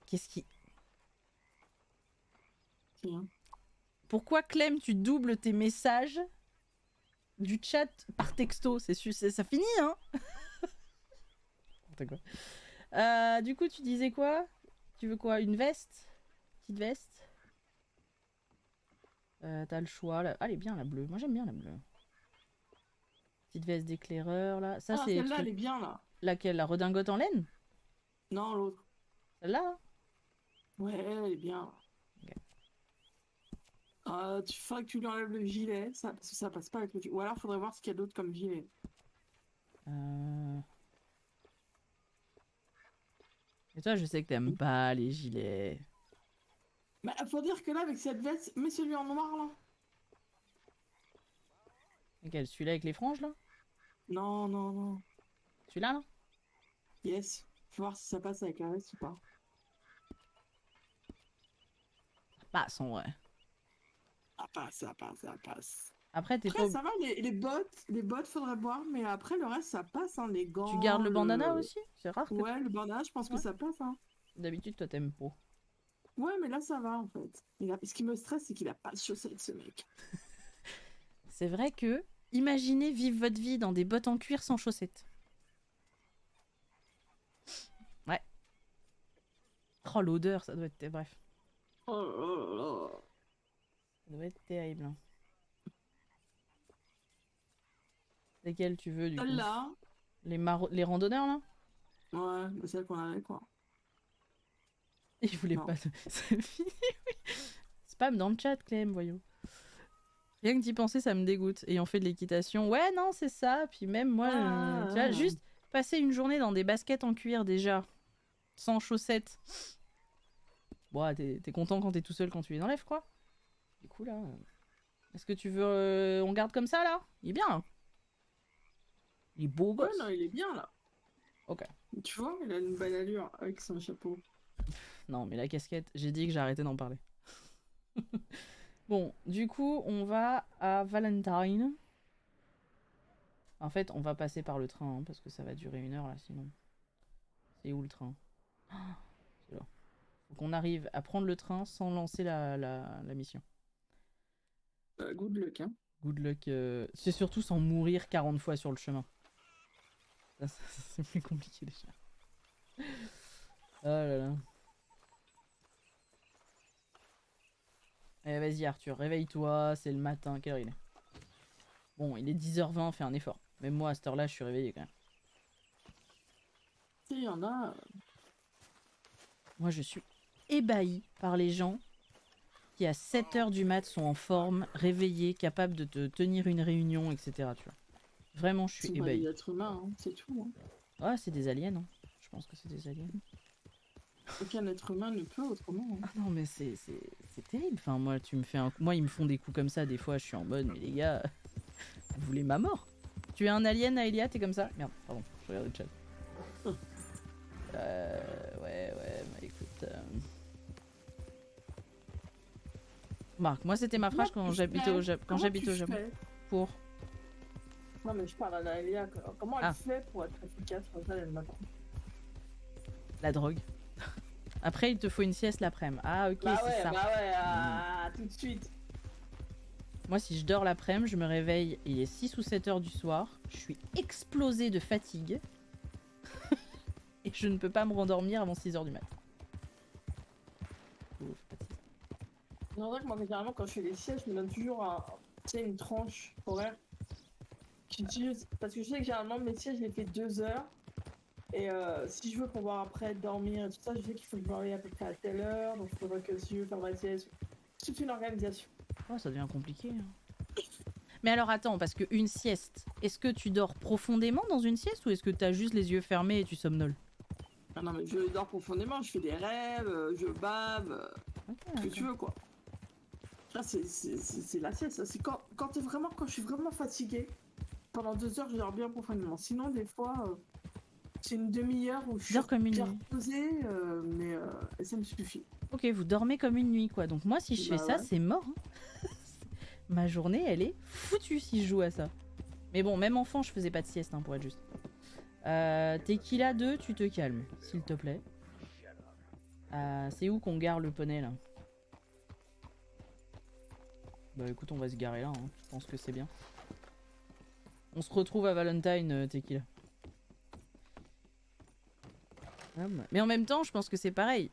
[SPEAKER 1] Qu'est-ce qui...
[SPEAKER 2] Tiens.
[SPEAKER 1] Pourquoi Clem, tu doubles tes messages du chat par texto? Ça finit, hein? Quoi. Du coup, tu disais quoi? Tu veux quoi? Une veste? Petite veste? T'as le choix. Là. Ah, elle est bien la bleue. Moi, j'aime bien la bleue. Petite veste d'éclaireur, là. Ça, c'est...
[SPEAKER 2] Celle-là, elle est bien, là.
[SPEAKER 1] Laquelle? La redingote en laine?
[SPEAKER 2] Non, l'autre.
[SPEAKER 1] Celle-là, hein?
[SPEAKER 2] Ouais, elle est bien. Okay. Tu ferais que tu lui enlèves le gilet, parce que ça passe pas avec le gilet. Ou alors, faudrait voir ce qu'il y a d'autre comme gilet.
[SPEAKER 1] Et toi, je sais que t'aimes pas les gilets.
[SPEAKER 2] Bah, faut dire que là, avec cette veste, mets celui en noir, là.
[SPEAKER 1] Lequel? Celui-là avec les franges, là?
[SPEAKER 2] Non.
[SPEAKER 1] Celui-là, là?
[SPEAKER 2] Yes. Faut voir si ça passe avec la veste ou pas.
[SPEAKER 1] Ça passe, en vrai.
[SPEAKER 2] Ça passe.
[SPEAKER 1] Après,
[SPEAKER 2] ça va, les bottes, faudrait boire, mais après, le reste, ça passe, hein, les gants...
[SPEAKER 1] Tu gardes le bandana aussi? C'est rare que...
[SPEAKER 2] Ouais, le bandana, je pense que ça passe, hein.
[SPEAKER 1] D'habitude, toi, t'aimes pas.
[SPEAKER 2] Ouais, mais là, ça va, en fait. Ce qui me stresse, c'est qu'il a pas de chaussettes, ce mec.
[SPEAKER 1] C'est vrai que... Imaginez vivre votre vie dans des bottes en cuir sans chaussettes. Ouais. Oh, l'odeur, ça doit être... Bref.
[SPEAKER 2] Oh là là.
[SPEAKER 1] Ça doit être terrible. Hein. Lesquelles tu veux, du coup?
[SPEAKER 2] Celle-là.
[SPEAKER 1] Les randonneurs, là?
[SPEAKER 2] Ouais, celle qu'on avait, quoi.
[SPEAKER 1] Il voulait pas... C'est fini, oui. Spam dans le chat, Clem, voyons. Rien que d'y penser, ça me dégoûte. Ayant fait de l'équitation, ouais, non, c'est ça. Puis même moi, tu vois, juste passer une journée dans des baskets en cuir déjà, sans chaussettes. Bon, t'es content quand t'es tout seul quand tu les enlèves, quoi. Du coup, là... Est-ce que tu veux... on garde comme ça, là? Il est bien, là. Il est beau gosse.
[SPEAKER 2] Ouais, non, il est bien, là.
[SPEAKER 1] Ok.
[SPEAKER 2] Tu vois, il a une belle allure avec son chapeau.
[SPEAKER 1] Non, mais la casquette, j'ai dit que j'arrêtais d'en parler. Bon, du coup, on va à Valentine. En fait, on va passer par le train, hein, parce que ça va durer 1 heure, là, sinon. C'est où, le train? C'est là. Faut qu'on arrive à prendre le train sans lancer la mission.
[SPEAKER 3] Good luck, hein.
[SPEAKER 1] Good luck. C'est surtout sans mourir 40 fois sur le chemin. Ça, c'est plus compliqué, déjà. Oh là là. Allez, vas-y, Arthur, réveille-toi, c'est le matin. Quelle heure il est? Bon, il est 10h20, fais un effort. Même moi, à cette heure-là, je suis réveillé quand même.
[SPEAKER 3] Il y en a.
[SPEAKER 1] Moi, je suis ébahi par les gens qui, à 7h du mat, sont en forme, réveillés, capables de te tenir une réunion, etc. Tu vois. Vraiment, je suis
[SPEAKER 3] C'est pas
[SPEAKER 1] ébahi.
[SPEAKER 3] des êtres humains, hein, c'est tout. Hein.
[SPEAKER 1] Ah, c'est des aliens, hein. Je pense que c'est des aliens.
[SPEAKER 3] Aucun être humain ne peut autrement. Hein.
[SPEAKER 1] Ah non, mais c'est terrible. Enfin, moi, moi, ils me font des coups comme ça, des fois, je suis en mode, mais les gars, vous voulez ma mort? Tu es un alien, Aelia, t'es comme ça? Merde, pardon, je regarde le chat. Ouais, bah écoute. Marc, moi c'était ma phrase quand j'habitais au Japon. Pour.
[SPEAKER 3] Non, mais je parle à Naëlia. Comment elle fait pour être efficace comme ça le matin?
[SPEAKER 1] La drogue. Après, il te faut une sieste l'après-midi. Ah, ok, c'est ça.
[SPEAKER 3] Bah ouais, tout de suite.
[SPEAKER 1] Moi, si je dors l'après-midi, je me réveille, il est 6 ou 7 heures du soir. Je suis explosée de fatigue. Et je ne peux pas me rendormir avant 6 heures du matin.
[SPEAKER 3] C'est vrai que moi, généralement, quand je fais des siestes, je me donne toujours une tranche horaire. Parce que je sais que généralement, mes siestes, je les fais 2 heures. Et si je veux pouvoir après dormir et tout ça, je sais qu'il faut que je me réveille à peu près à telle heure. Donc il faudrait que si je veux faire ma sieste, c'est toute une organisation.
[SPEAKER 1] Oh, ça devient compliqué. Hein. Mais alors attends, parce qu'une sieste, est-ce que tu dors profondément dans une sieste ou est-ce que tu as juste les yeux fermés et tu somnoles?
[SPEAKER 3] Ah non, mais je dors profondément, je fais des rêves, je bave, ce que tu veux quoi. Là, c'est la sieste. C'est quand je suis vraiment fatiguée, pendant 2 heures, je dors bien profondément. Sinon, des fois, c'est une demi-heure où je suis bien reposée, mais ça me suffit.
[SPEAKER 1] Ok, vous dormez comme une nuit quoi. Donc moi, si je fais ça, c'est mort. Hein. Ma journée, elle est foutue si je joue à ça. Mais bon, même enfant, je faisais pas de sieste, hein, pour être juste. Tequila 2, tu te calmes, s'il te plaît. C'est où qu'on gare le poney, là? Bah écoute, on va se garer là, hein. Je pense que c'est bien. On se retrouve à Valentine, Tequila. Mais en même temps, je pense que c'est pareil.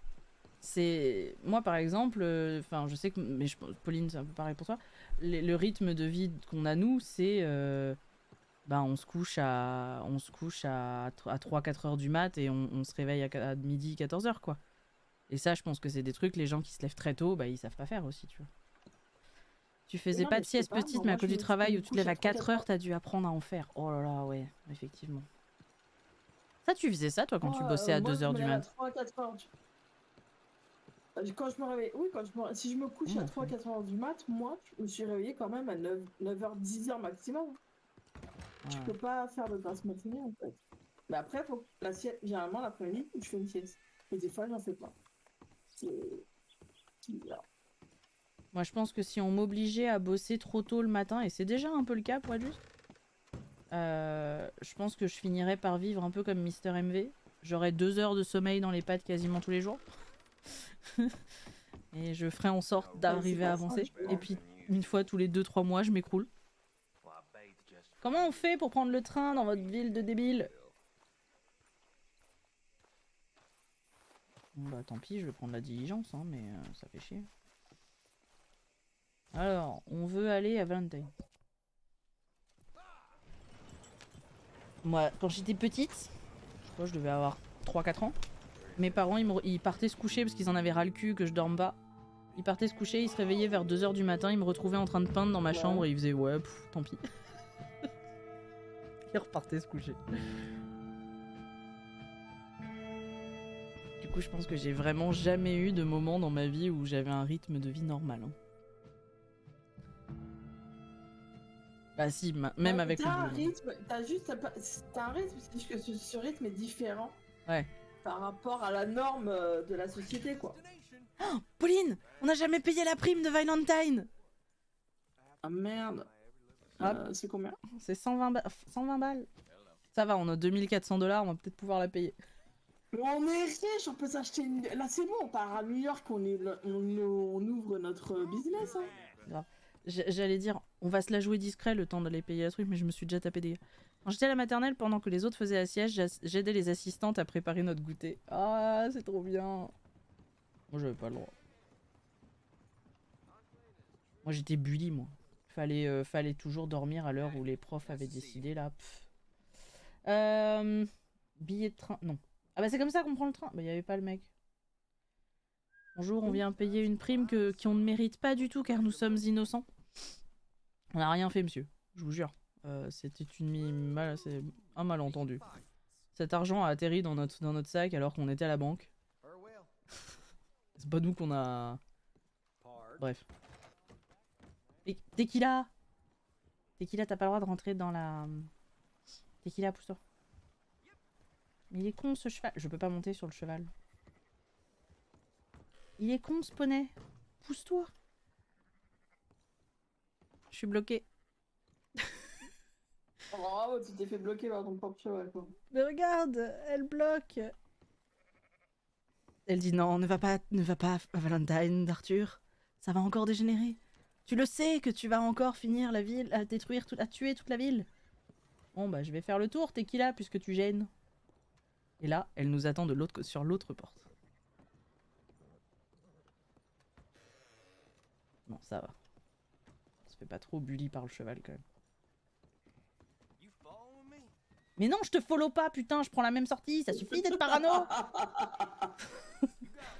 [SPEAKER 1] C'est moi par exemple, enfin je sais que, mais Pauline c'est un peu pareil pour toi. Le rythme de vie qu'on a nous, c'est on se couche à 3-4 heures du mat et on se réveille à midi 14 heures quoi. Et ça, je pense que c'est des trucs, les gens qui se lèvent très tôt, bah ils savent pas faire aussi, tu vois. Tu faisais pas de sieste petite, mais à cause du travail où tu te lèves à 4 heures, t'as dû apprendre à en faire. Oh là là, ouais, effectivement. Ça, tu faisais ça, toi, quand tu bossais à 2 heures du mat?
[SPEAKER 3] 3-4 heures. Quand je me réveille, oui, si je me couche à 3-4 heures du mat, moi, je me suis réveillée quand même à 9h, 10h maximum. Je peux pas faire de grasse matinée, en fait. Mais après, faut la sieste, généralement, l'après-midi, je fais une sieste. Et des fois, j'en fais pas. C'est bizarre.
[SPEAKER 1] Moi, je pense que si on m'obligeait à bosser trop tôt le matin, et c'est déjà un peu le cas, pour être juste, je pense que je finirais par vivre un peu comme Mister MV. J'aurais 2 heures de sommeil dans les pattes quasiment tous les jours. Et je ferais en sorte d'arriver à avancer. Et puis, une fois tous les 2-3 mois, je m'écroule. Comment on fait pour prendre le train dans votre ville de débiles? Bon, bah tant pis, je vais prendre la diligence, hein, mais ça fait chier. Alors, on veut aller à Valentine. Moi, quand j'étais petite, je crois que je devais avoir 3-4 ans, mes parents, ils partaient se coucher parce qu'ils en avaient ras le cul que je dorme pas. Ils partaient se coucher, ils se réveillaient vers 2 heures du matin, ils me retrouvaient en train de peindre dans ma chambre et ils faisaient ouais, tant pis. Ils repartaient se coucher. Du coup, je pense que j'ai vraiment jamais eu de moment dans ma vie où j'avais un rythme de vie normal. Hein. Bah si, même avec le boulot.
[SPEAKER 3] T'as un rythme, c'est juste que ce rythme est différent.
[SPEAKER 1] Ouais.
[SPEAKER 3] par rapport à la norme de la société, quoi.
[SPEAKER 1] Pauline, on n'a jamais payé la prime de Valentine.
[SPEAKER 3] Ah merde. C'est combien?
[SPEAKER 1] C'est 120 balles. Ça va, on a 2400 $, on va peut-être pouvoir la payer.
[SPEAKER 3] Mais on est riche, on peut s'acheter une... Là c'est bon, on part à New York, on ouvre notre business. Hein.
[SPEAKER 1] J'allais dire, on va se la jouer discret le temps d'aller payer la truc, mais je me suis déjà tapé des gars. Quand j'étais à la maternelle, pendant que les autres faisaient la sieste, j'aidais les assistantes à préparer notre goûter. Ah, c'est trop bien. Moi, j'avais pas le droit. Moi, j'étais bully, moi. Fallait toujours dormir à l'heure où les profs avaient décidé, là. Billet de train, non. Ah bah c'est comme ça qu'on prend le train. Bah, y avait pas le mec. Bonjour, on vient payer une prime qu'on ne mérite pas du tout car nous sommes innocents. On n'a rien fait, monsieur. Je vous jure. C'était c'est un malentendu. Cet argent a atterri dans notre sac alors qu'on était à la banque. C'est pas nous qu'on a... Bref. Tequila, t'as pas le droit de rentrer dans la... Tequila, pousse-toi. Mais il est con ce cheval. Je peux pas monter sur le cheval. Il est con ce poney. Pousse-toi. Je suis bloquée.
[SPEAKER 3] Oh, tu t'es fait bloquer par ton propre cheval, quoi.
[SPEAKER 1] Mais regarde, elle bloque. Elle dit non, ne va pas à Valentine, Arthur. Ça va encore dégénérer. Tu le sais que tu vas encore finir la ville, à détruire, à tuer toute la ville. Bon bah je vais faire le tour, Tequila, puisque tu gênes. Et là, elle nous attend sur l'autre porte. Bon, ça va. On se fait pas trop bully par le cheval quand même. Mais non, je te follow pas, putain, je prends la même sortie, ça suffit d'être parano.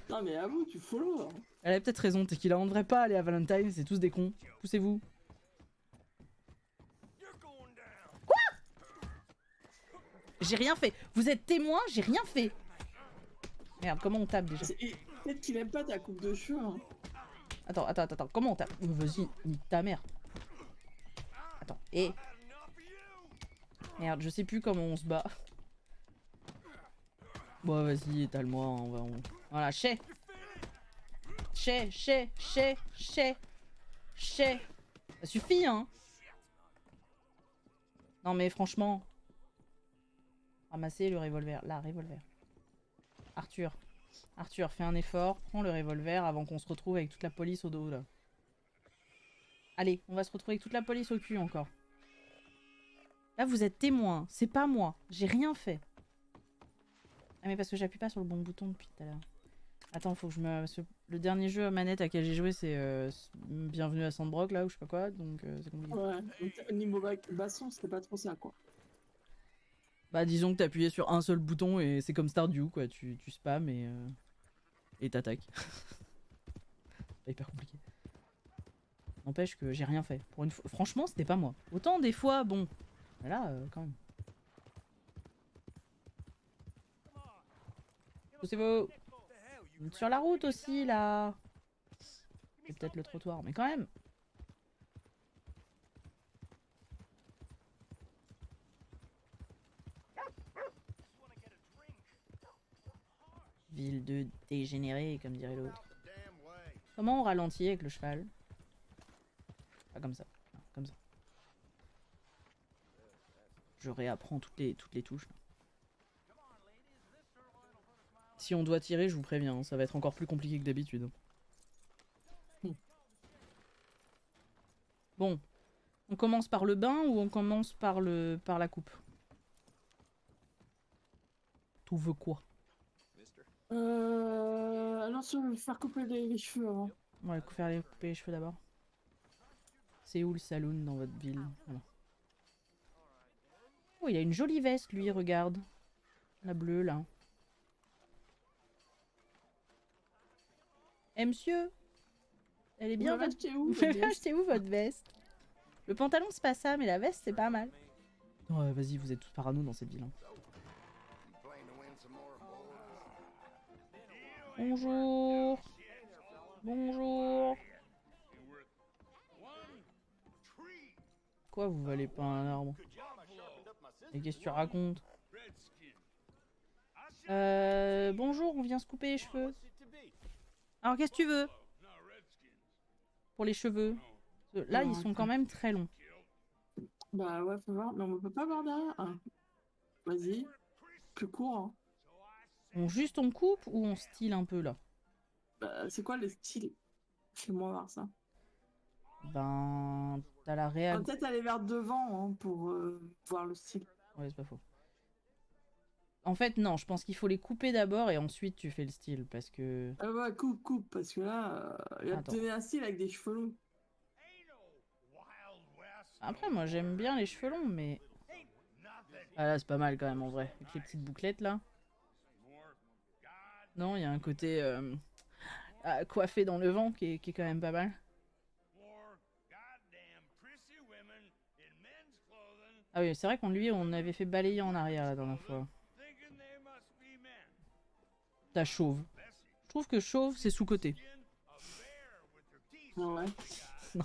[SPEAKER 3] Non mais avoue, tu follow. Hein.
[SPEAKER 1] Elle a peut-être raison, Tequila, on devrait pas aller à Valentine, c'est tous des cons. Poussez-vous. Quoi? J'ai rien fait. Vous êtes témoin, j'ai rien fait. Merde, comment on tape déjà?
[SPEAKER 3] Peut-être qu'il aime pas ta coupe de cheveux. Hein.
[SPEAKER 1] Attends, comment on tape? Vas-y, nique ta mère. Attends, Merde, je sais plus comment on se bat. Bon, vas-y, étale-moi, Voilà, chais. Ça suffit, hein. Non, mais franchement. Ramassez le revolver. Là, revolver. Arthur, fais un effort. Prends le revolver avant qu'on se retrouve avec toute la police au dos, là. Allez, on va se retrouver avec toute la police au cul, encore. Là, vous êtes témoin. C'est pas moi. J'ai rien fait. Ah, mais parce que j'appuie pas sur le bon bouton depuis tout à l'heure. Attends, faut que je me... Le dernier jeu à manette à quel j'ai joué, c'est Bienvenue à Sandbrook, là, ou je sais pas quoi, donc c'est compliqué.
[SPEAKER 3] Ouais, au niveau basson, c'était pas trop ça, quoi.
[SPEAKER 1] Bah, disons que t'appuyais sur un seul bouton et c'est comme Stardew, quoi. Tu spams et t'attaques. C'est hyper compliqué. N'empêche que j'ai rien fait. Pour une fois... Franchement, c'était pas moi. Autant des fois, bon... Mais là, quand même. Poussez-vous. Sur la route aussi, là. C'est peut-être le trottoir, mais quand même. Ville de dégénérés, comme dirait l'autre. Comment on ralentit avec le cheval? Pas comme ça. Non, comme ça. Je réapprends toutes les touches. Si on doit tirer, je vous préviens, ça va être encore plus compliqué que d'habitude. Bon. On commence par le bain ou on commence par la coupe? Tout veut quoi?
[SPEAKER 3] Alors, si on veut faire couper les cheveux avant.
[SPEAKER 1] On va couper les cheveux d'abord. C'est où le saloon dans votre ville? Voilà. Oh, il a une jolie veste, lui, regarde. La bleue, là. Eh, monsieur? Elle est bien, votre... Vous l'avez acheté où, votre veste? Le pantalon, c'est pas ça, mais la veste, c'est pas mal. Ouais, vas-y, vous êtes tous parano dans cette ville. Hein. Bonjour. Bonjour. Quoi, vous valez pas un arbre? Et qu'est-ce que tu racontes? bonjour, on vient se couper les cheveux. Alors qu'est-ce que tu veux? Pour les cheveux. Là, ils sont quand même très longs.
[SPEAKER 3] Bah ouais, faut voir. Mais on peut pas voir derrière. Ah. Vas-y. Plus court. Hein.
[SPEAKER 1] Juste on coupe ou on style un peu là?
[SPEAKER 3] Bah, c'est quoi le style? Fais-moi voir ça.
[SPEAKER 1] Ben, t'as la réa...
[SPEAKER 3] Peut-être aller vers devant hein, pour voir le style.
[SPEAKER 1] Ouais, c'est pas faux. En fait, non, je pense qu'il faut les couper d'abord et ensuite tu fais le style parce que...
[SPEAKER 3] Ouais, coupe, parce que là, il va te
[SPEAKER 1] Attends.
[SPEAKER 3] donner un style avec des cheveux longs.
[SPEAKER 1] Après, moi j'aime bien les cheveux longs, mais... Ah là, c'est pas mal quand même en vrai. Avec les petites bouclettes là. Non, il y a un côté coiffé dans le vent qui est quand même pas mal. Ah oui, c'est vrai qu'on lui, on avait fait balayer en arrière la dernière fois. T'as chauve. Je trouve que chauve, c'est sous-côté.
[SPEAKER 3] Ouais.
[SPEAKER 1] Non.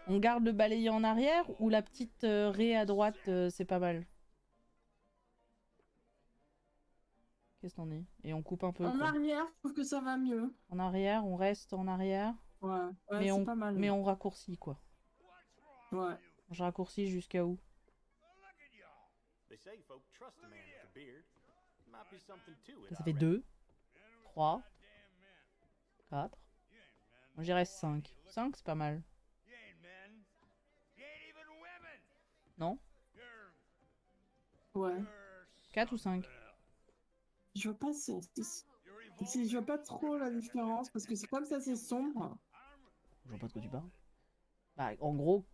[SPEAKER 1] On garde le balayer en arrière ou la petite raie à droite, c'est pas mal. Qu'est-ce qu'on est? Et on coupe un peu.
[SPEAKER 3] En
[SPEAKER 1] quoi.
[SPEAKER 3] arrière, je trouve que ça va mieux.
[SPEAKER 1] En arrière, on reste en arrière.
[SPEAKER 3] Ouais,
[SPEAKER 1] mais
[SPEAKER 3] c'est pas mal.
[SPEAKER 1] Mais on raccourcit quoi.
[SPEAKER 3] Ouais.
[SPEAKER 1] Je raccourcis jusqu'à où? Ça fait 2, 3, 4. Moi j'irais 5. 5 c'est pas mal. Non?
[SPEAKER 3] Ouais.
[SPEAKER 1] 4 ou 5?
[SPEAKER 3] Je vois pas je vois pas trop la différence parce que c'est comme ça, c'est sombre.
[SPEAKER 1] Je vois pas de quoi tu parles. Bah, en gros,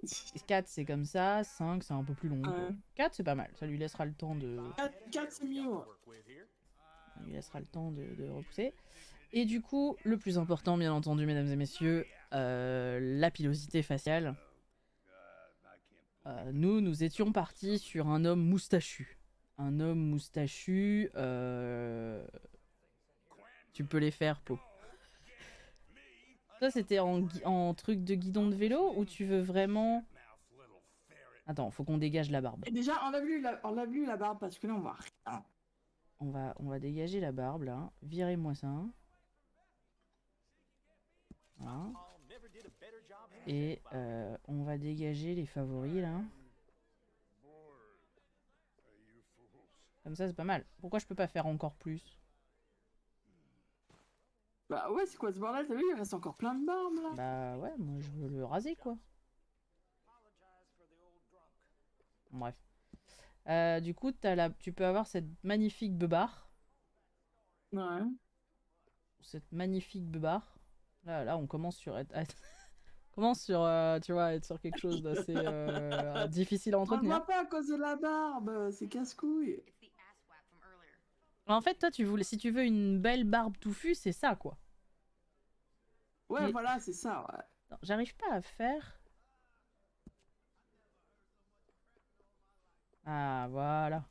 [SPEAKER 1] 4 c'est comme ça, 5 c'est un peu plus long.
[SPEAKER 3] Ouais.
[SPEAKER 1] 4 c'est pas mal, ça lui laissera le temps de...
[SPEAKER 3] 4 c'est mieux.
[SPEAKER 1] Ça lui laissera le temps de repousser. Et du coup, le plus important, bien entendu, mesdames et messieurs, la pilosité faciale. Nous étions partis sur un homme moustachu. Un homme moustachu... Tu peux les faire, Po. Toi, c'était en truc de guidon de vélo ou tu veux vraiment... Attends, faut qu'on dégage la barbe.
[SPEAKER 3] Et déjà, on a vu la barbe parce que là, on va rien.
[SPEAKER 1] On va dégager la barbe, là. Virez-moi ça. Voilà. Et on va dégager les favoris, là. Comme ça, c'est pas mal. Pourquoi je peux pas faire encore plus?
[SPEAKER 3] Bah ouais, c'est quoi ce bordel? T'as vu, il reste encore plein de barbe, là.
[SPEAKER 1] Bah ouais, moi je veux le raser, quoi. Bref. Du coup, tu peux avoir cette magnifique beubare.
[SPEAKER 3] Ouais.
[SPEAKER 1] Cette magnifique beubare. Là, on commence sur commence sur, tu vois, être sur quelque chose d'assez difficile à
[SPEAKER 3] On
[SPEAKER 1] entretenir.
[SPEAKER 3] voit pas à cause de la barbe, c'est casse-couille.
[SPEAKER 1] En fait, toi, si tu veux une belle barbe touffue, c'est ça, quoi.
[SPEAKER 3] Ouais,
[SPEAKER 1] Mais...
[SPEAKER 3] voilà, c'est ça, ouais.
[SPEAKER 1] J'arrive pas à faire... Ah, voilà.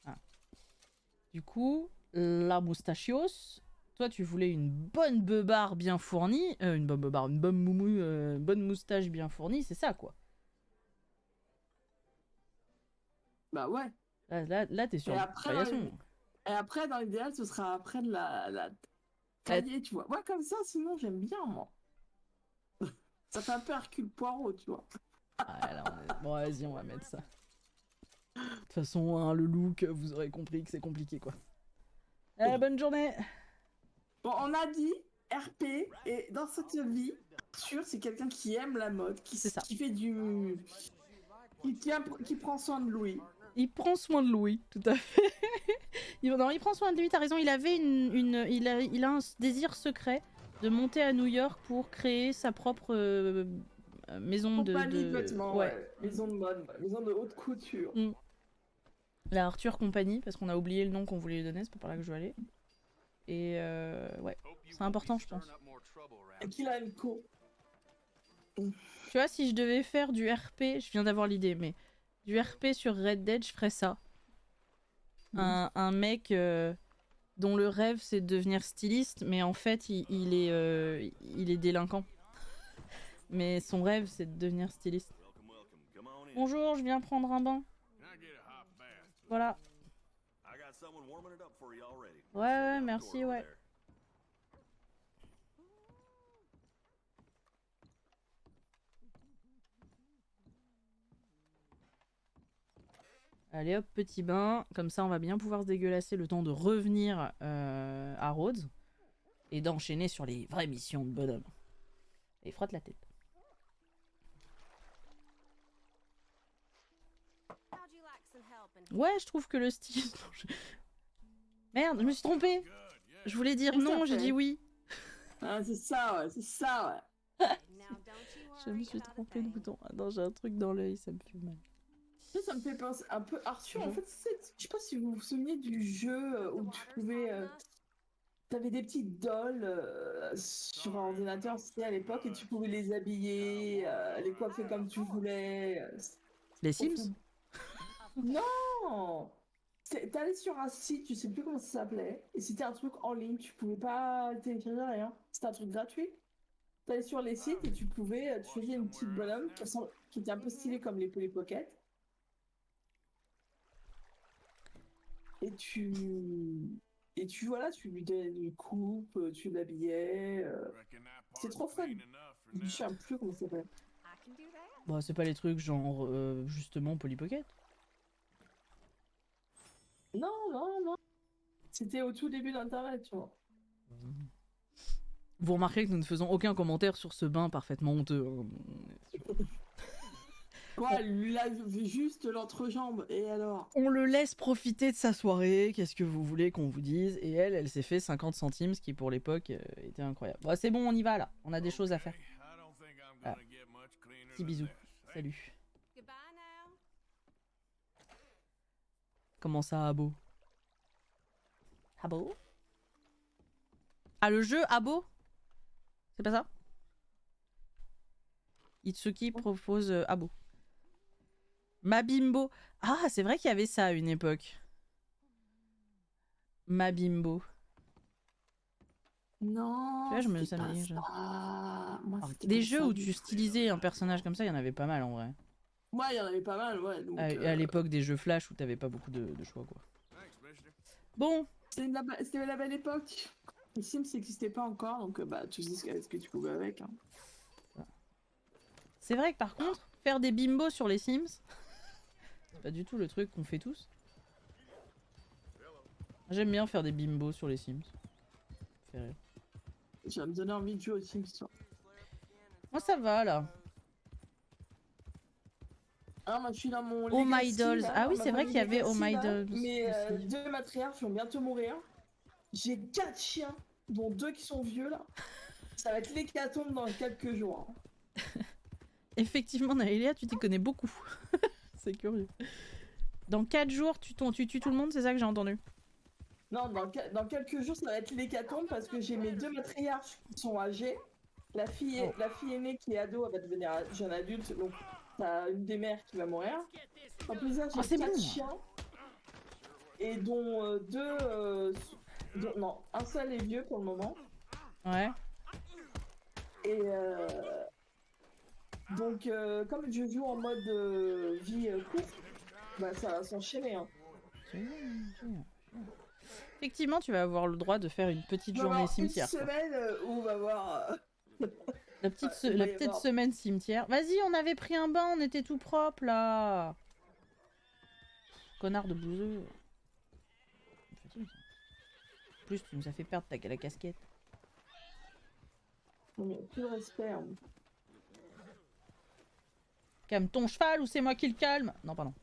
[SPEAKER 1] Ah. Du coup, la moustachios... Toi, tu voulais une bonne beubare bien fournie. Une bonne beubare, une bonne moumou, bonne moustache bien fournie, c'est ça, quoi.
[SPEAKER 3] Bah ouais.
[SPEAKER 1] Là t'es sur la paillasson.
[SPEAKER 3] Et après, dans l'idéal, ce sera après de la tailler, tu vois. Ouais, comme ça, sinon, j'aime bien, moi. Ça fait un peu Hercule Poirot, tu vois.
[SPEAKER 1] Ah, là, bon, vas-y, on va mettre ça. De toute façon, hein, le look, vous aurez compris que c'est compliqué, quoi. Bonne journée.
[SPEAKER 3] Bon, on a dit RP, et dans cette vie, sûr, c'est quelqu'un qui aime la mode, qui fait du... Qui prend soin de Louis.
[SPEAKER 1] Il prend soin de Louis, tout à fait. il prend soin de lui, t'as raison. Il avait il a un désir secret de monter à New York pour créer sa propre maison de
[SPEAKER 3] vêtements, ouais. Maison de mode, maison de haute couture.
[SPEAKER 1] La Arthur Company, parce qu'on a oublié le nom qu'on voulait lui donner, c'est pas par là que je veux aller. Et ouais, c'est important, je pense.
[SPEAKER 3] Et qu'il a une co.
[SPEAKER 1] Tu vois, si je devais faire du RP, je viens d'avoir l'idée, mais du RP sur Red Dead, je ferais ça. Un mec dont le rêve c'est de devenir styliste, mais en fait il est délinquant. Mais son rêve c'est de devenir styliste. Bonjour, je viens prendre un bain. Voilà. Ouais, merci, ouais. Allez hop, petit bain. Comme ça, on va bien pouvoir se dégueulasser le temps de revenir à Rhodes. Et d'enchaîner sur les vraies missions de bonhomme. Et frotte la tête. Ouais, je trouve que le style... Merde, je me suis trompée. Je voulais dire non, j'ai dit oui.
[SPEAKER 3] Ah, c'est ça, ouais, c'est ça, ouais.
[SPEAKER 1] Je me suis trompée de bouton. Ah non, j'ai un truc dans l'œil, ça me fait mal.
[SPEAKER 3] Ça me fait penser un peu Arthur. En fait, je sais pas si vous vous souvenez du jeu où tu pouvais. T'avais des petites dolls sur un ordinateur, c'était à l'époque, et tu pouvais les habiller, les coiffer comme tu voulais.
[SPEAKER 1] Les Sims?
[SPEAKER 3] Non! T'allais sur un site, je sais plus comment ça s'appelait, et c'était un truc en ligne, tu pouvais pas télécharger rien. C'était un truc gratuit. T'allais sur les sites et tu pouvais, tu faisais une petite bonhomme qui était un peu stylée comme les Polly Pocket. Et voilà, tu lui donnais une coupe, tu l'habillais. C'est trop fun. Je ne sais plus comment ça s'appelle.
[SPEAKER 1] Bah, c'est pas les trucs genre, justement, Polly Pocket.
[SPEAKER 3] Non, non, non. C'était au tout début d'Internet, tu vois.
[SPEAKER 1] Vous remarquerez que nous ne faisons aucun commentaire sur ce bain parfaitement honteux. Hein.
[SPEAKER 3] Ouais, lui là, il fait juste l'entrejambe, et alors?
[SPEAKER 1] On le laisse profiter de sa soirée, qu'est-ce que vous voulez qu'on vous dise? Et elle s'est fait 50 centimes, ce qui pour l'époque était incroyable. Bon, c'est bon, on y va là, on a des choses à faire. Ah. Petit bisou, salut. Comment ça, Abo? Abo? Ah, le jeu Abo? C'est pas ça? Itsuki propose Abo. Mabimbo. Ah, c'est vrai qu'il y avait ça à une époque. Mabimbo.
[SPEAKER 3] Non.
[SPEAKER 1] Tu vois, je me
[SPEAKER 3] ça me dit.
[SPEAKER 1] Des jeux où tu stylisais un personnage comme ça, il y en avait pas mal en vrai.
[SPEAKER 3] Ouais, il y en avait pas mal, ouais. Donc,
[SPEAKER 1] à l'époque des jeux Flash où t'avais pas beaucoup de choix, quoi. Bon.
[SPEAKER 3] C'était la belle époque. Les Sims n'existaient pas encore, donc bah tu dis ce que tu pouvais avec. Hein.
[SPEAKER 1] C'est vrai que par contre, faire des bimbos sur les Sims, c'est pas du tout le truc qu'on fait tous. J'aime bien faire des bimbos sur les Sims. Ça fait rire.
[SPEAKER 3] Tu vas me donner envie de jouer aux Sims, toi.
[SPEAKER 1] Moi ça va là.
[SPEAKER 3] Ah, moi je suis dans mon
[SPEAKER 1] Oh My
[SPEAKER 3] Legacy,
[SPEAKER 1] Dolls.
[SPEAKER 3] là,
[SPEAKER 1] Ah oui, c'est vrai qu'il y avait Oh My
[SPEAKER 3] là,
[SPEAKER 1] Dolls.
[SPEAKER 3] Mais deux matriarches vont bientôt mourir. J'ai 4 chiens, dont 2 qui sont vieux là. Ça va être l'hécatombe dans quelques jours. Hein.
[SPEAKER 1] Effectivement, Naëlia, tu t'y connais beaucoup. C'est curieux. Dans 4 jours, tu tues tout le monde, c'est ça que j'ai entendu?
[SPEAKER 3] Non, dans quelques jours, ça va être l'hécatombe parce que j'ai mes 2 matriarches qui sont âgées. La fille aînée qui est ado, elle va devenir jeune adulte, donc t'as une des mères qui va mourir. En plus, là, j'ai 4 chiens, et dont 2... non, un seul est vieux pour le moment.
[SPEAKER 1] Ouais.
[SPEAKER 3] Et donc, comme je joue en mode vie courte, bah ça va s'enchaîner. Hein.
[SPEAKER 1] Effectivement, tu vas avoir le droit de faire une petite journée cimetière.
[SPEAKER 3] Une semaine où on va voir...
[SPEAKER 1] La petite semaine cimetière. Vas-y, on avait pris un bain, on était tout propre là. Connard de bouseux. En plus, tu nous as fait perdre la casquette.
[SPEAKER 3] Non mais plus de respect. Hein.
[SPEAKER 1] Calme ton cheval ou c'est moi qui le calme? Non, pardon.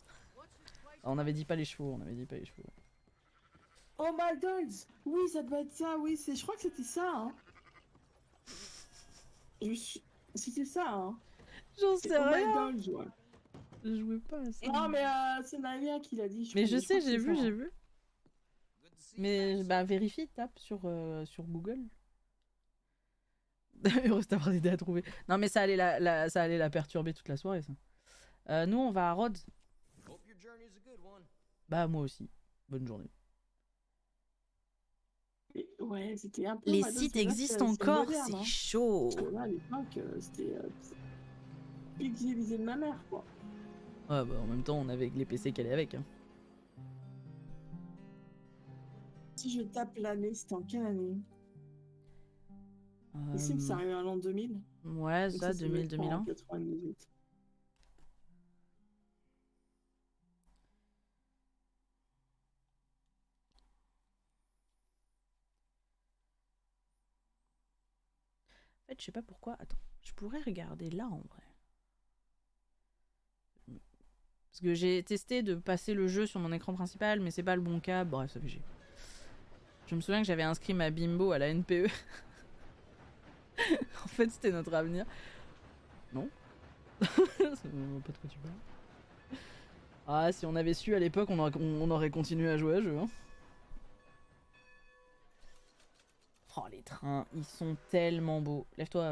[SPEAKER 1] On avait dit pas les chevaux,
[SPEAKER 3] Oh My Dolls! Oui, ça doit être ça, oui, je crois que c'était ça, hein. C'était ça, hein.
[SPEAKER 1] J'en sais rien.
[SPEAKER 3] Oh My Dolls, ouais.
[SPEAKER 1] Je jouais pas à ça.
[SPEAKER 3] Non, mais c'est Nalia qui l'a dit.
[SPEAKER 1] Mais je sais, j'ai vu. Mais bah vérifie, tape sur Google. Heureuse d'avoir des idées à trouver. Non mais ça allait la perturber toute la soirée ça. Nous on va à Rhodes. Bah moi aussi. Bonne journée.
[SPEAKER 3] Ouais, c'était un peu...
[SPEAKER 1] Les sites existent encore, c'est chaud.
[SPEAKER 3] Parce que là, à l'époque, c'était... Pixelisé de ma mère, quoi.
[SPEAKER 1] Ouais bah en même temps on avait les PC qu'elle est avec. Hein.
[SPEAKER 3] Si je tape l'année, c'était en quelle année? Les Sims, c'est arrivé à l'an 2000.
[SPEAKER 1] Ouais,
[SPEAKER 3] Donc
[SPEAKER 1] ça,
[SPEAKER 3] ça doit être en
[SPEAKER 1] 2000-2001.
[SPEAKER 3] 98.
[SPEAKER 1] En fait, je sais pas pourquoi. Attends, je pourrais regarder là en vrai. Parce que j'ai testé de passer le jeu sur mon écran principal, mais c'est pas le bon cas. Bref, ça fait chier. Je me souviens que j'avais inscrit ma bimbo à la NPE. En fait, c'était notre avenir. Non. Ça me voit pas de quoi tu parles. Ah, si on avait su à l'époque, on aurait continué à jouer à jeu. Hein. Oh, les trains, ils sont tellement beaux. Lève-toi,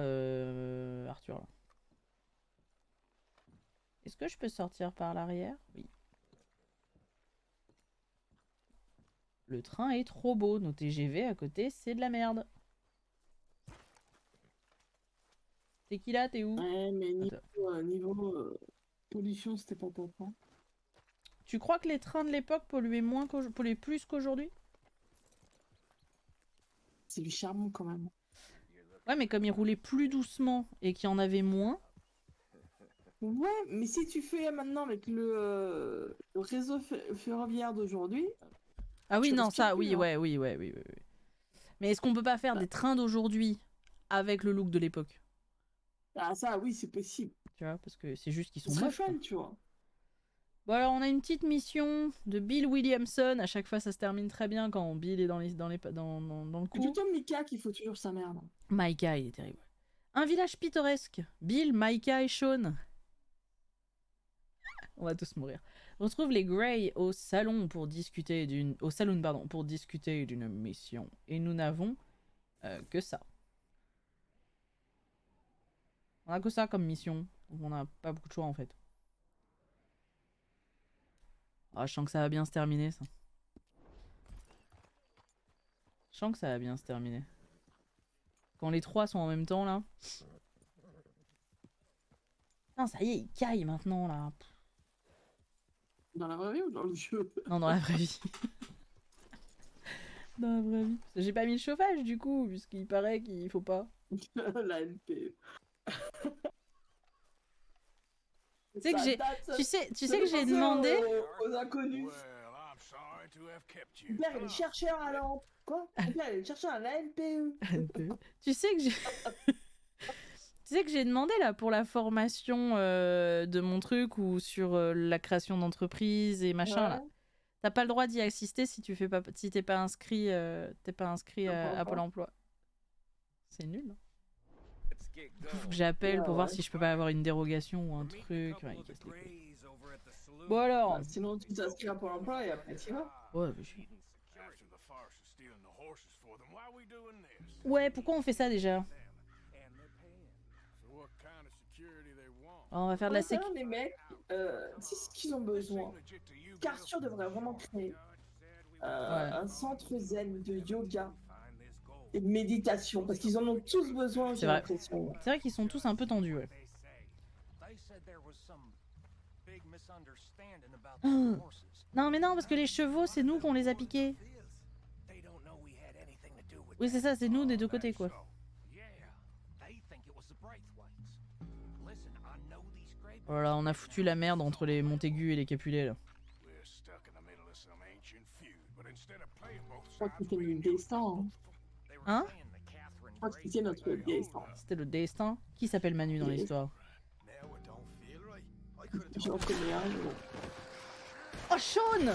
[SPEAKER 1] Arthur. Là. Est-ce que je peux sortir par l'arrière? Oui. Le train est trop beau. Nos TGV à côté, c'est de la merde. T'es qui là? T'es où?
[SPEAKER 3] Ouais, mais niveau pollution, c'était pas top. Hein.
[SPEAKER 1] Tu crois que les trains de l'époque polluaient plus qu'aujourd'hui?
[SPEAKER 3] C'est du charbon quand même.
[SPEAKER 1] Ouais, mais comme ils roulaient plus doucement et qu'il y en avait moins.
[SPEAKER 3] Ouais, mais si tu fais maintenant avec le réseau ferroviaire d'aujourd'hui.
[SPEAKER 1] Ah oui,
[SPEAKER 3] tu
[SPEAKER 1] non,
[SPEAKER 3] respires
[SPEAKER 1] ça,
[SPEAKER 3] plus,
[SPEAKER 1] oui,
[SPEAKER 3] hein.
[SPEAKER 1] ouais, oui, ouais, oui, oui, oui. Mais est-ce qu'on peut pas faire des trains d'aujourd'hui avec le look de l'époque?
[SPEAKER 3] Ah ça, oui, c'est possible.
[SPEAKER 1] Tu vois, parce que c'est juste qu'ils
[SPEAKER 3] Ce
[SPEAKER 1] sont
[SPEAKER 3] serait
[SPEAKER 1] moches. Quoi.
[SPEAKER 3] fun, tu vois.
[SPEAKER 1] Bon alors, on a une petite mission de Bill Williamson. À chaque fois, ça se termine très bien quand Bill est dans le
[SPEAKER 3] C'est
[SPEAKER 1] coup.
[SPEAKER 3] plutôt Mika qui faut toujours sa merde.
[SPEAKER 1] Micah, il est terrible. Un village pittoresque. Bill, Micah et Sean. On va tous mourir. On retrouve les Grey au salon pour discuter d'une mission. Et nous n'avons que ça. On a que ça comme mission. Donc on n'a pas beaucoup de choix en fait. Ah, je sens que ça va bien se terminer ça. Je sens que ça va bien se terminer. Quand les trois sont en même temps là. Non, ça y est, il caille maintenant là.
[SPEAKER 3] Dans la vraie vie ou dans le jeu?
[SPEAKER 1] Non, dans la vraie vie. Dans la vraie vie. J'ai pas mis le chauffage du coup, puisqu'il paraît qu'il faut pas.
[SPEAKER 3] La NP.
[SPEAKER 1] Tu sais que j'ai, tu sais que j'ai demandé.
[SPEAKER 3] Aux inconnus. Père, il est chercheur à lampe. Quoi? Père, il est chercheur à la NPE.
[SPEAKER 1] Tu sais que j'ai. Tu sais que j'ai demandé là pour la formation de mon truc ou sur la création d'entreprise et machin là. T'as pas le droit d'y assister si tu fais pas, si t'es pas inscrit, à Pôle Emploi. C'est nul. Hein. Faut que j'appelle pour voir si je peux pas avoir une dérogation ou un truc. Ouais, il casse les couilles. Bon alors.
[SPEAKER 3] Bah, sinon tu t'inscris à Pôle Emploi et après tu vas.
[SPEAKER 1] Ouais, ouais, pourquoi on fait ça déjà? Oh, on va faire de la sécurité.
[SPEAKER 3] Les mecs, c'est ce qu'ils ont besoin. Carrefour devrait vraiment créer un centre zen de yoga et de méditation parce qu'ils en ont tous besoin, j'ai l'impression.
[SPEAKER 1] C'est vrai qu'ils sont tous un peu tendus, ouais. Oh. Non, mais non, parce que les chevaux, c'est nous qu'on les a piqués. Oui, c'est ça, c'est nous des deux côtés, quoi. Voilà, on a foutu la merde entre les Montaigu et les Capulet, là.
[SPEAKER 3] Je crois que c'était le destin.
[SPEAKER 1] Hein?
[SPEAKER 3] Je crois que c'était notre destin.
[SPEAKER 1] C'était le destin. Qui s'appelle Manu dans l'histoire?
[SPEAKER 3] J'en connais un.
[SPEAKER 1] Oh, Sean!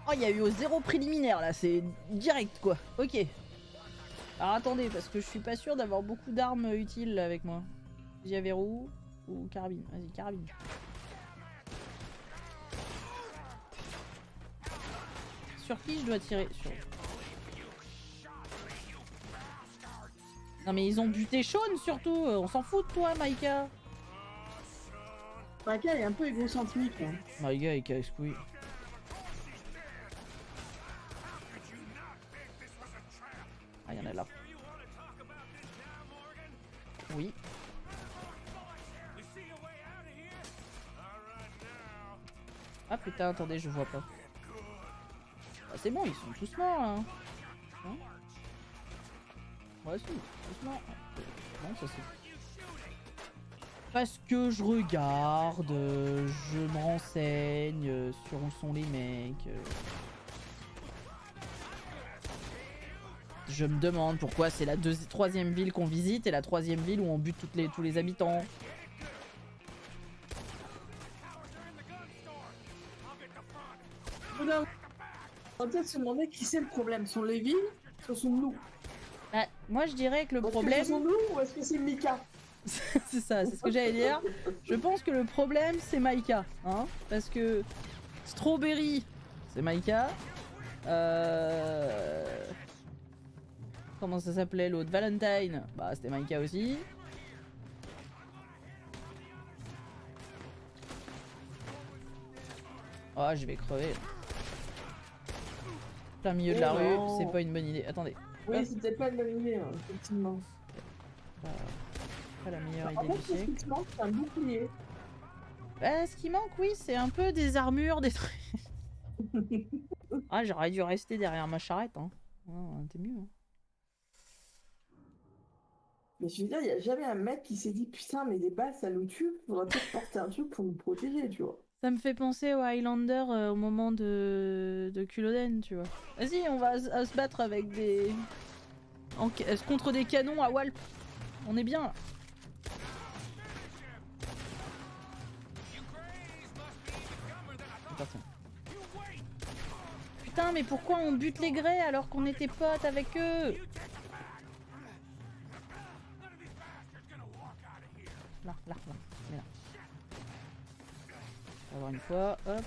[SPEAKER 1] Oh, il y a eu au 0 préliminaire, là. C'est direct, quoi. Ok. Alors, attendez, parce que je suis pas sûre d'avoir beaucoup d'armes utiles là, avec moi. Fusil à verrou ou carabine? Vas-y, carabine. Sur qui je dois tirer? Sur... Non mais ils ont buté Sean surtout. On s'en fout de toi, Micah.
[SPEAKER 3] Micah est un peu égocentrique. Hein.
[SPEAKER 1] Micah est casse-couille. Ah, y'en a là. Oui. Ah putain, attendez, je vois pas. Ah, c'est bon, ils sont tous morts là. Hein ouais, si, tous morts. Non, ça c'est. Parce que je regarde, je me renseigne sur où sont les mecs. Je me demande pourquoi c'est la troisième ville qu'on visite et la troisième ville où on bute tous les habitants.
[SPEAKER 3] On va peut-être se demander qui c'est le problème. Sont les villes ou sont nous?
[SPEAKER 1] Bah, moi je dirais que le problème...
[SPEAKER 3] Est-ce que ce sont nous ou est-ce que c'est Mika?
[SPEAKER 1] C'est ça, c'est ce que j'allais dire. Je pense que le problème c'est Maïka. Hein, parce que Strawberry, c'est Maïka. Comment ça s'appelait l'autre? Valentine, bah c'était Maïka aussi. Oh, je vais crever. Plein milieu de la rue, c'est pas une bonne idée. Attendez.
[SPEAKER 3] Oui, c'est peut-être pas une bonne idée, hein, effectivement.
[SPEAKER 1] Pas la meilleure
[SPEAKER 3] En
[SPEAKER 1] idée
[SPEAKER 3] fait,
[SPEAKER 1] du
[SPEAKER 3] ce
[SPEAKER 1] siècle.
[SPEAKER 3] qui te manque, c'est un bouclier.
[SPEAKER 1] Bah, ce qui manque, oui, c'est un peu des armures, des trucs. Ah, j'aurais dû rester derrière ma charrette. Hein. Oh, t'es mieux. Hein.
[SPEAKER 3] Mais je veux dire, il n'y a jamais un mec qui s'est dit putain, mais les balles ça nous tue, faudrait peut-être porter un truc pour nous protéger, tu vois.
[SPEAKER 1] Ça me fait penser au Highlander au moment de Culloden, tu vois. Vas-y, on va se battre avec des. Contre des canons à Walp. On est bien là. C'est parti. Putain, mais pourquoi on bute les Greys alors qu'on était potes avec eux? Là, mais là. On va voir une fois, hop.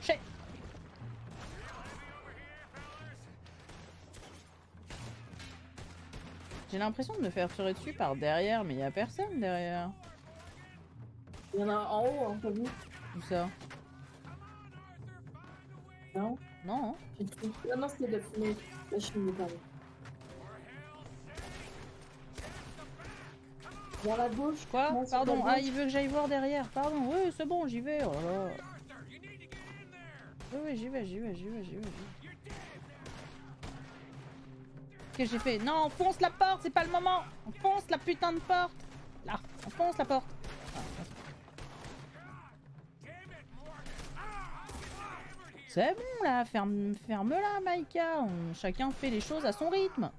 [SPEAKER 1] Chais. J'ai l'impression de me faire tirer dessus par derrière, mais il y a personne derrière.
[SPEAKER 3] Il y en a en haut, hein, t'as vu?
[SPEAKER 1] Où ça?
[SPEAKER 3] Non?
[SPEAKER 1] Non, hein.
[SPEAKER 3] Ah non, c'était de la fumée. La cheminée, pardon. Vers la gauche.
[SPEAKER 1] Quoi?
[SPEAKER 3] non,
[SPEAKER 1] Pardon,
[SPEAKER 3] sur la
[SPEAKER 1] ah, il veut que j'aille voir derrière. Pardon, oui, c'est bon, j'y vais. Oh là là. Oui, j'y vais. Qu'est-ce que j'ai fait? Non, on fonce la porte, c'est pas le moment. On fonce la putain de porte. Là, on fonce la porte. C'est bon là, ferme-la, Maïka. Chacun fait les choses à son rythme.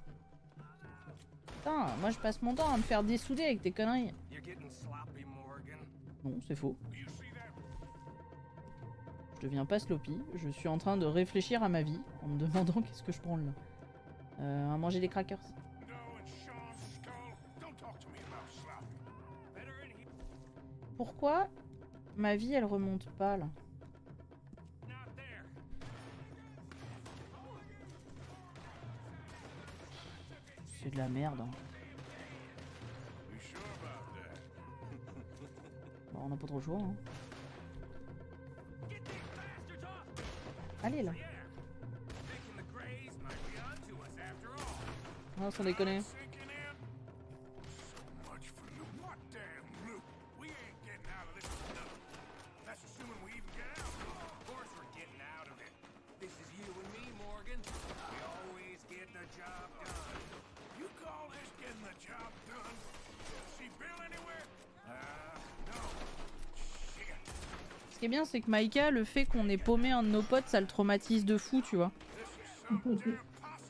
[SPEAKER 1] Putain, moi je passe mon temps à me faire dessouder avec tes conneries. Non, c'est faux. Je deviens pas sloppy. Je suis en train de réfléchir à ma vie en me demandant qu'est-ce que je prends là. À manger des crackers. Pourquoi ma vie elle remonte pas là? C'est de la merde. Hein. Bon, on n'a pas trop le choix. Hein. Allez là. Ah, sans déconner. Ce qui est bien, c'est que Maïka, le fait qu'on ait paumé un de nos potes, ça le traumatise de fou, tu vois.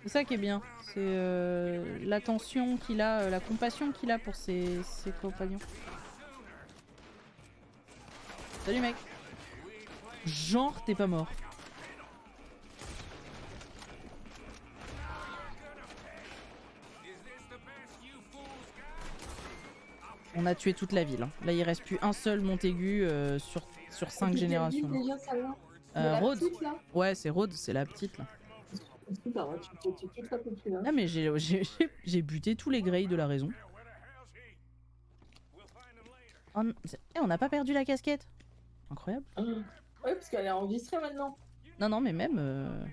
[SPEAKER 1] C'est ça qui est bien. C'est l'attention qu'il a, la compassion qu'il a pour ses compagnons. Salut mec. Genre, t'es pas mort. On a tué toute la ville. Hein. Là, il reste plus un seul Montaigu sur 5 générations. Rhodes. Ouais, c'est Rhodes, c'est la petite là. Ah mais j'ai buté tous les Greys de la raison. Oh, on n'a pas perdu la casquette. Incroyable.
[SPEAKER 3] Ouais, parce qu'elle est enregistrée maintenant.
[SPEAKER 1] Non, mais même...